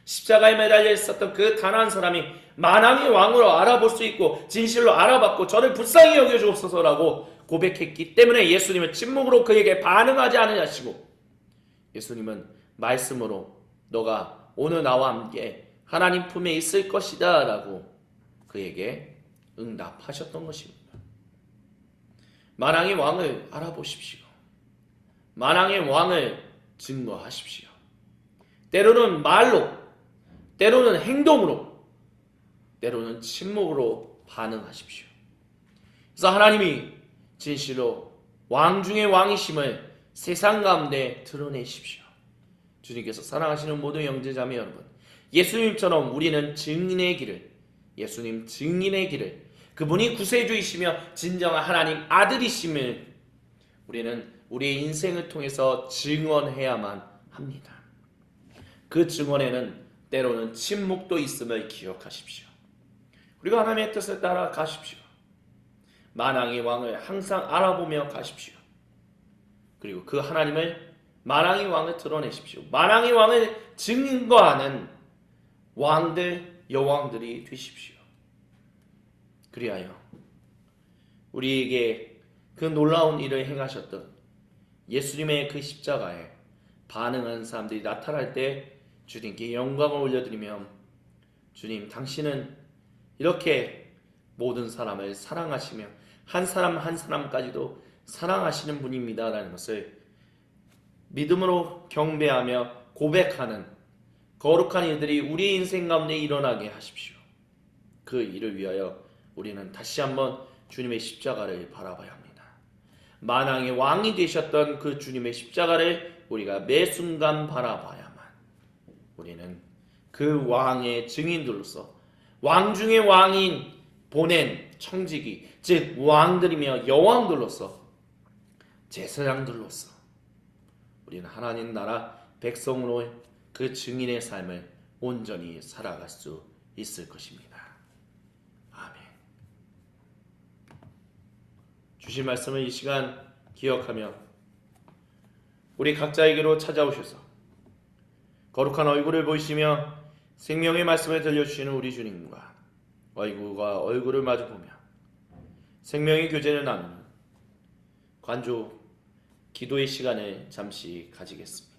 S1: 십자가에 매달려 있었던 그 단 한 사람이 만왕의 왕으로 알아볼 수 있고 진실로 알아봤고 저를 불쌍히 여겨주옵소서라고 고백했기 때문에 예수님은 침묵으로 그에게 반응하지 않으시고 예수님은 말씀으로 너가 오늘 나와 함께 하나님 품에 있을 것이다 라고 그에게 응답하셨던 것입니다. 만왕의 왕을 알아보십시오. 만왕의 왕을 증거하십시오. 때로는 말로, 때로는 행동으로, 때로는 침묵으로 반응하십시오. 그래서 하나님이 진실로 왕 중의 왕이심을 세상 가운데 드러내십시오. 주님께서 사랑하시는 모든 형제자매 여러분, 예수님처럼 우리는 증인의 길을, 예수님 증인의 길을, 그분이 구세주이시며 진정한 하나님 아들이심을 우리는 우리의 인생을 통해서 증언해야만 합니다. 그 증언에는 때로는 침묵도 있음을 기억하십시오. 그리고 하나님의 뜻을 따라 가십시오. 만왕의 왕을 항상 알아보며 가십시오. 그리고 그 하나님을 만왕의 왕을 드러내십시오. 만왕의 왕을 증거하는 왕들, 여왕들이 되십시오. 그리하여 우리에게 그 놀라운 일을 행하셨던 예수님의 그 십자가에 반응하는 사람들이 나타날 때 주님께 영광을 올려드리며, 주님, 당신은 이렇게 모든 사람을 사랑하시며 한 사람 한 사람까지도 사랑하시는 분입니다 라는 것을 믿음으로 경배하며 고백하는 거룩한 일들이 우리 인생 가운데 일어나게 하십시오. 그 일을 위하여 우리는 다시 한번 주님의 십자가를 바라봐야 합니다. 만왕의 왕이 되셨던 그 주님의 십자가를 우리가 매 순간 바라봐야만 우리는 그 왕의 증인들로서, 왕 중의 왕인 보낸 청지기, 즉 왕들이며 여왕들로서, 제사장들로서 우리는 하나님 나라 백성으로 그 증인의 삶을 온전히 살아갈 수 있을 것입니다. 아멘. 주신 말씀을 이 시간 기억하며 우리 각자에게로 찾아오셔서 거룩한 얼굴을 보이시며 생명의 말씀을 들려주시는 우리 주님과 얼굴과 얼굴을 마주보며 생명의 교제를 나누는 관조 기도의 시간을 잠시 가지겠습니다.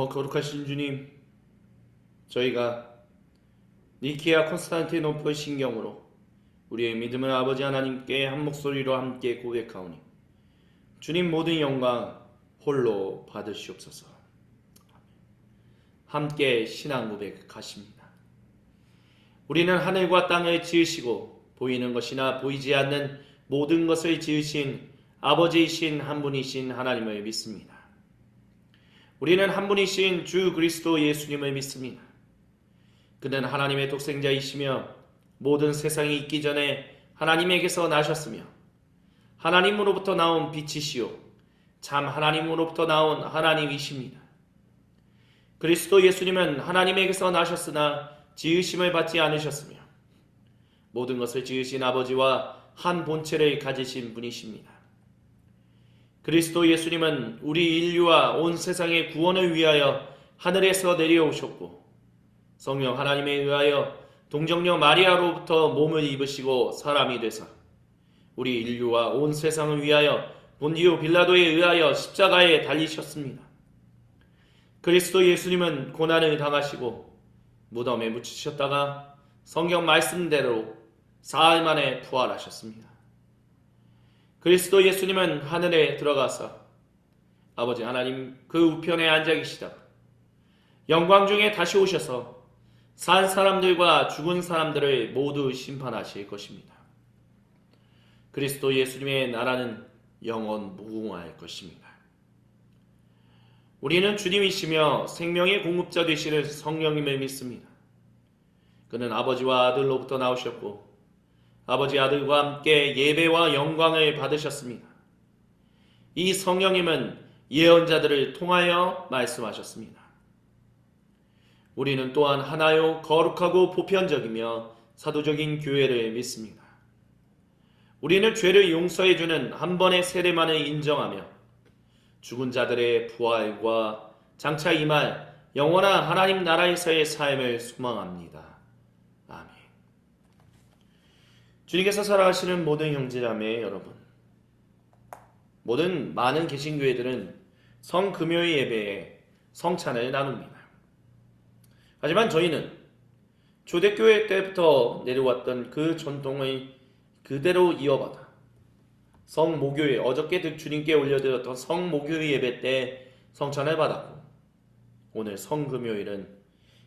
S1: 거룩하신 주님, 저희가 니케아 콘스탄티노플 신경으로 우리의 믿음을 아버지 하나님께 한 목소리로 함께 고백하오니 주님 모든 영광 홀로 받으시옵소서. 함께 신앙 고백하십니다. 우리는 하늘과 땅을 지으시고 보이는 것이나 보이지 않는 모든 것을 지으신 아버지이신 한 분이신 하나님을 믿습니다. 우리는 한 분이신 주 그리스도 예수님을 믿습니다. 그는 하나님의 독생자이시며 모든 세상이 있기 전에 하나님에게서 나셨으며 하나님으로부터 나온 빛이시요 참 하나님으로부터 나온 하나님이십니다. 그리스도 예수님은 하나님에게서 나셨으나 지으심을 받지 않으셨으며 모든 것을 지으신 아버지와 한 본체를 가지신 분이십니다. 그리스도 예수님은 우리 인류와 온 세상의 구원을 위하여 하늘에서 내려오셨고 성령 하나님에 의하여 동정녀 마리아로부터 몸을 입으시고 사람이 되사 우리 인류와 온 세상을 위하여 본디오 빌라도에 의하여 십자가에 달리셨습니다. 그리스도 예수님은 고난을 당하시고 무덤에 묻히셨다가 성경 말씀대로 사흘 만에 부활하셨습니다. 그리스도 예수님은 하늘에 들어가서 아버지 하나님 그 우편에 앉아 계시다가 영광 중에 다시 오셔서 산 사람들과 죽은 사람들을 모두 심판하실 것입니다. 그리스도 예수님의 나라는 영원 무궁할 것입니다. 우리는 주님이시며 생명의 공급자 되시는 성령님을 믿습니다. 그는 아버지와 아들로부터 나오셨고 아버지 아들과 함께 예배와 영광을 받으셨습니다. 이 성령님은 예언자들을 통하여 말씀하셨습니다. 우리는 또한 하나요 거룩하고 보편적이며 사도적인 교회를 믿습니다. 우리는 죄를 용서해주는 한 번의 세례만을 인정하며 죽은 자들의 부활과 장차 임할 영원한 하나님 나라에서의 삶을 소망합니다. 아멘. 주님께서 사랑하시는 모든 형제자매 여러분, 모든 많은 개신교회들은 성금요일 예배에 성찬을 나눕니다. 하지만 저희는 초대교회 때부터 내려왔던 그 전통을 그대로 이어받아 성목요일, 어저께 주님께 올려드렸던 성목요일 예배 때 성찬을 받았고, 오늘 성금요일은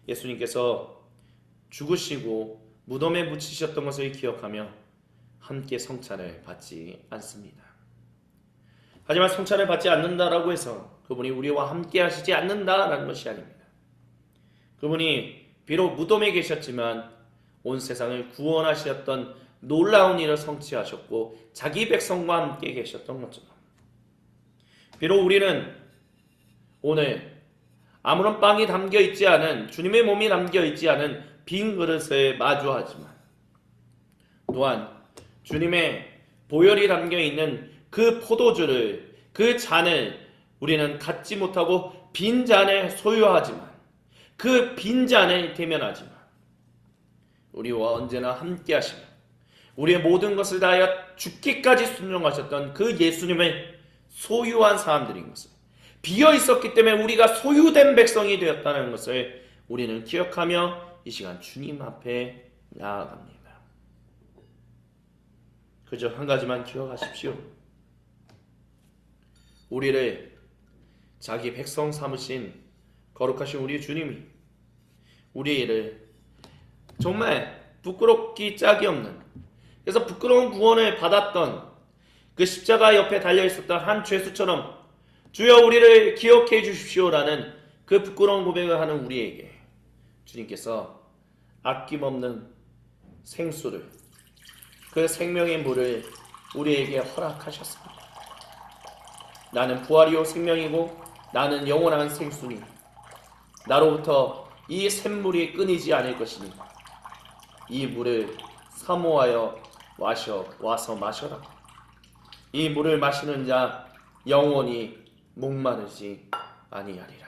S1: 예수님께서 죽으시고 무덤에 묻히셨던 것을 기억하며 함께 성찬을 받지 않습니다. 하지만 성찬을 받지 않는다라고 해서 그분이 우리와 함께 하시지 않는다라는 것이 아닙니다. 그분이 비록 무덤에 계셨지만 온 세상을 구원하셨던 놀라운 일을 성취하셨고 자기 백성과 함께 계셨던 것처럼, 비록 우리는 오늘 아무런 빵이 담겨있지 않은, 주님의 몸이 담겨있지 않은 빈 그릇에 마주하지만, 또한 주님의 보혈이 담겨있는 그 포도주를, 그 잔을 우리는 갖지 못하고 빈 잔을 소유하지만, 그 빈 잔을 대면하지만 우리와 언제나 함께 하시며 우리의 모든 것을 다하여 죽기까지 순종하셨던 그 예수님을 소유한 사람들인 것을, 비어 있었기 때문에 우리가 소유된 백성이 되었다는 것을 우리는 기억하며 이 시간 주님 앞에 나아갑니다. 그저 한 가지만 기억하십시오. 우리를 자기 백성 삼으신 거룩하신 우리 주님이 우리를 정말 부끄럽기 짝이 없는, 그래서 부끄러운 구원을 받았던 그 십자가 옆에 달려있었던 한 죄수처럼 주여 우리를 기억해 주십시오라는 그 부끄러운 고백을 하는 우리에게 주님께서 아낌없는 생수를, 그 생명의 물을 우리에게 허락하셨습니다. 나는 부활이요 생명이고 나는 영원한 생수니 나로부터 이 샘물이 끊이지 않을 것이니 이 물을 사모하여 와서 마셔라. 이 물을 마시는 자 영원히 목마르지 아니하리라.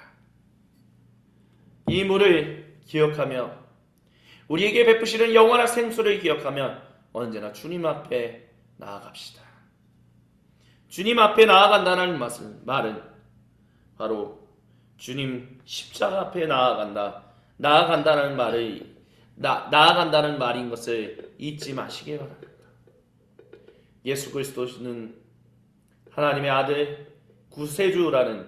S1: 이 물을 기억하며 우리에게 베푸시는 영원한 생수를 기억하며 언제나 주님 앞에 나아갑시다. 주님 앞에 나아간다는 말은 바로 주님 십자가 앞에 나아간다는 말인 것을 잊지 마시기 바랍니다. 예수 그리스도는 하나님의 아들 구세주라는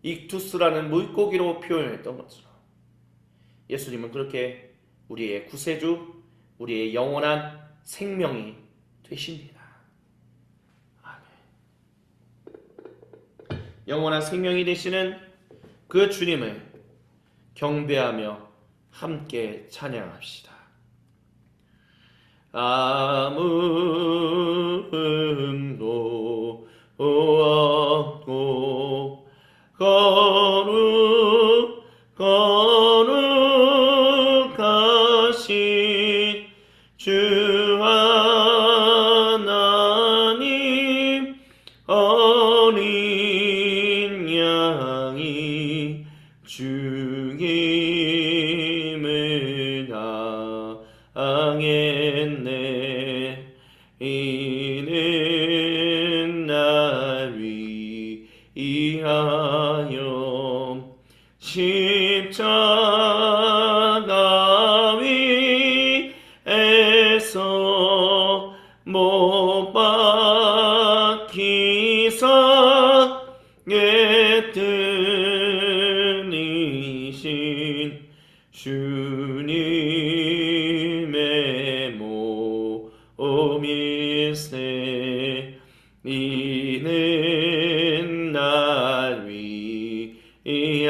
S1: 익투스라는 물고기로 표현했던 것처럼 예수님은 그렇게 우리의 구세주, 우리의 영원한 생명이 되십니다. 아멘. 영원한 생명이 되시는 그 주님을 경배하며 함께 찬양합시다. 아무음도 없고 거룩하신 주 하나님, 어린 양이 죽임을 당했네. 이는 날 위하여 십자가 위에서 못 박히사 뜬이신 주님의 몸일세. 이는 날 위하여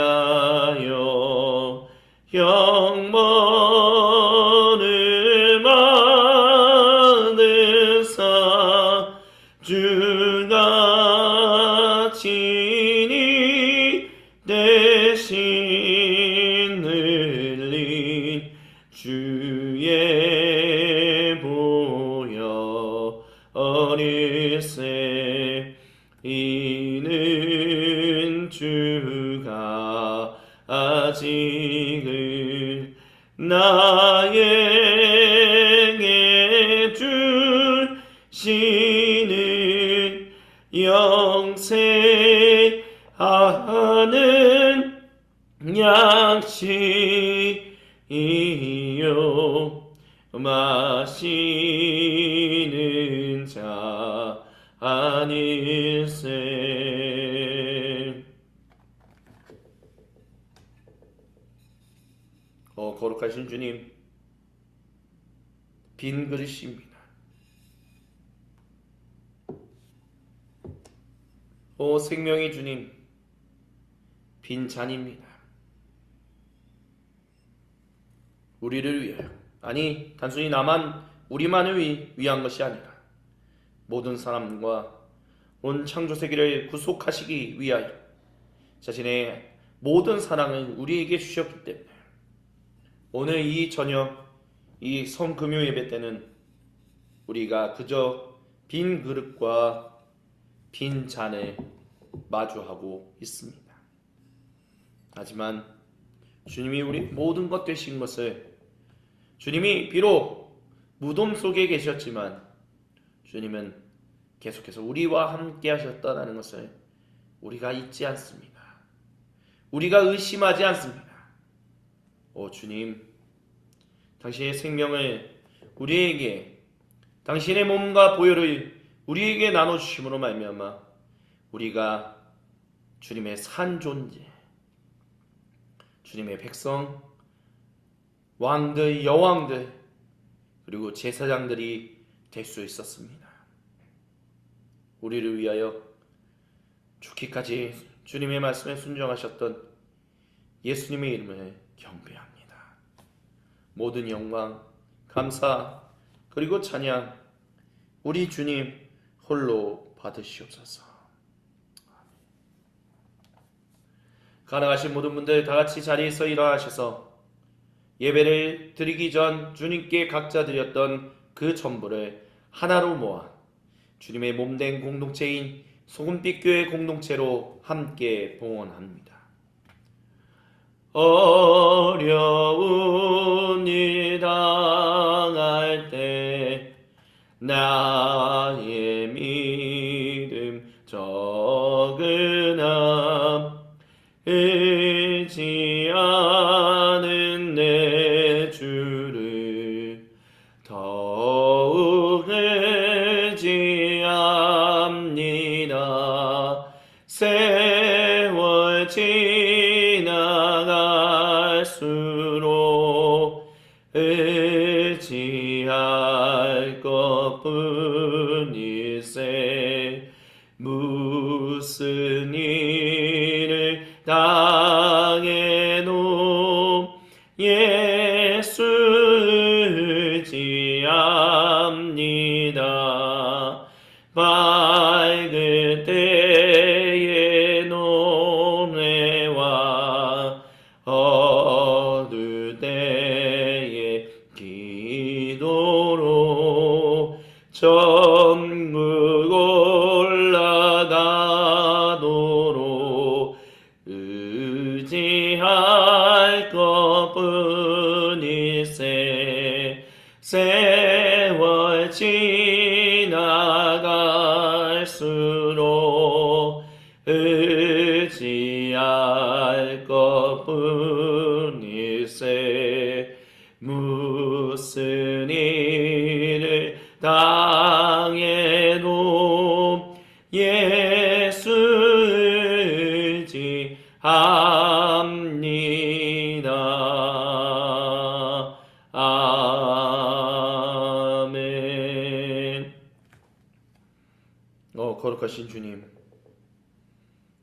S1: 영원을 받을 친히 대신 흘린 주의 보혈 어느새 이는 주가 아직은 나에게 주시는 영생하는 약식이요 마시는 자 아닐세. 거룩하신 주님, 빈 그릇입니다. 생명의 주님, 빈 잔입니다. 우리를 위하여, 아니 단순히 우리만을 위한 것이 아니라 모든 사람과 온 창조세계를 구속하시기 위하여 자신의 모든 사랑을 우리에게 주셨기 때문에 오늘 이 저녁 이 성금요 예배 때는 우리가 그저 빈 그릇과 빈 잔을 마주하고 있습니다. 하지만 주님이 우리 모든 것 되신 것을, 주님이 비록 무덤 속에 계셨지만 주님은 계속해서 우리와 함께 하셨다는 것을 우리가 잊지 않습니다. 우리가 의심하지 않습니다. 주님, 당신의 생명을 우리에게, 당신의 몸과 보혈을 우리에게 나눠주심으로 말미암아 우리가 주님의 산 존재, 주님의 백성, 왕들, 여왕들, 그리고 제사장들이 될 수 있었습니다. 우리를 위하여 죽기까지 주님의 말씀에 순종하셨던 예수님의 이름을 경배합니다. 모든 영광, 감사, 그리고 찬양 우리 주님 홀로 받으시옵소서. 가능하신 모든 분들 다 같이 자리에서 일어나셔서 예배를 드리기 전 주님께 각자 드렸던 그 전부를 하나로 모아 주님의 몸된 공동체인 소금빛 교회 공동체로 함께 봉헌합니다. 어려운 일 당할 때 나의 믿음 적은함 의지하는 내 주를 더욱 의지합니다. 세월 지나갈수록 의지할 것뿐일세. 무슨 일을 당해도 예수 의지합니다. 밝을 때에 노래와 어두울 때에 기도로 천국 올라가도록 의지할 것뿐일세. 세월 지나갈수록 의지할 것뿐일세. 무슨 일을 당해도 예수 의지합니다. 아멘. 거룩하신 주님,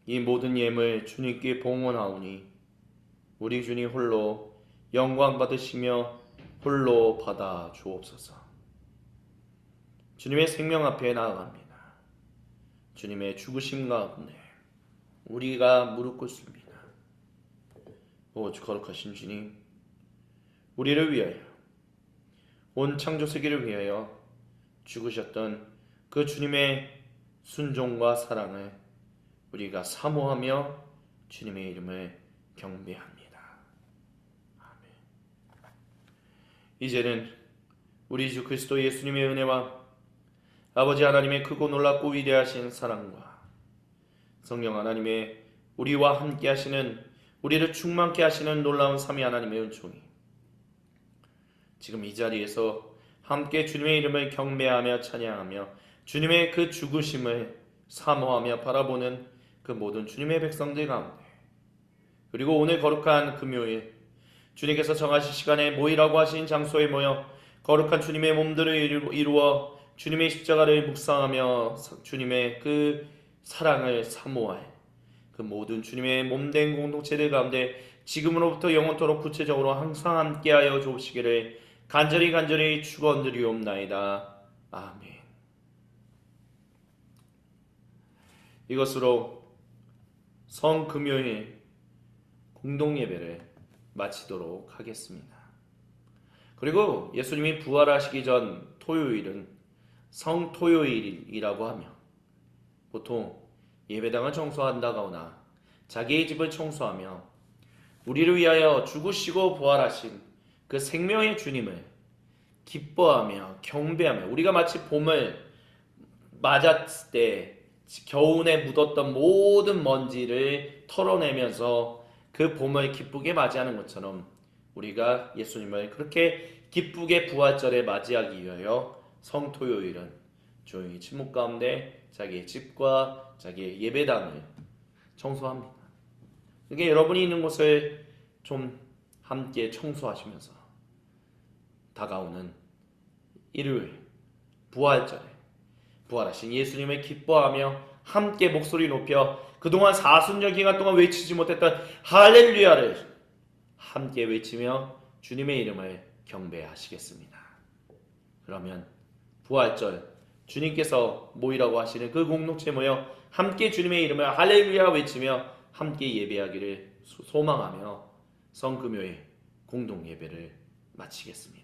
S1: 이 모든 예물 주님께 봉헌하오니 우리 주님 홀로 영광 받으시며 홀로 받아 주옵소서. 주님의 생명 앞에 나아갑니다. 주님의 죽으심 가운데 우리가 무릎 꿇습니다. 오 거룩하신 주님, 우리를 위하여, 온 창조 세계를 위하여 죽으셨던 그 주님의 순종과 사랑을 우리가 사모하며 주님의 이름을 경배합니다. 아멘. 이제는 우리 주 그리스도 예수님의 은혜와 아버지 하나님의 크고 놀랍고 위대하신 사랑과 성령 하나님의 우리와 함께 하시는, 우리를 충만케 하시는 놀라운 삼위 하나님의 은총이 지금 이 자리에서 함께 주님의 이름을 경배하며 찬양하며 주님의 그 죽으심을 사모하며 바라보는 그 모든 주님의 백성들 가운데, 그리고 오늘 거룩한 금요일 주님께서 정하신 시간에 모이라고 하신 장소에 모여 거룩한 주님의 몸들을 이루어 주님의 십자가를 묵상하며 주님의 그 사랑을 사모할 그 모든 주님의 몸된 공동체들 가운데 지금으로부터 영원토록 구체적으로 항상 함께하여 주시기를 간절히 축원드리옵나이다. 아멘. 이것으로 성금요일 공동예배를 마치도록 하겠습니다. 그리고 예수님이 부활하시기 전 토요일은 성토요일이라고 하며 보통 예배당을 청소한다거나 자기의 집을 청소하며 우리를 위하여 죽으시고 부활하신 그 생명의 주님을 기뻐하며 경배하며, 우리가 마치 봄을 맞았을 때 겨우내 묻었던 모든 먼지를 털어내면서 그 봄을 기쁘게 맞이하는 것처럼 우리가 예수님을 그렇게 기쁘게 부활절에 맞이하기 위하여 성토요일은 조용히 침묵 가운데 자기의 집과 자기의 예배당을 청소합니다. 그게 여러분이 있는 곳을 좀 함께 청소하시면서 다가오는 일요일 부활절에 부활하신 예수님을 기뻐하며 함께 목소리 높여 그동안 사순절 기간 동안 외치지 못했던 할렐루야를 함께 외치며 주님의 이름을 경배하시겠습니다. 그러면 부활절 주님께서 모이라고 하시는 그 공동체 모여 함께 주님의 이름을 할렐루야 외치며 함께 예배하기를 소망하며 성금요일 공동예배를 마치겠습니다.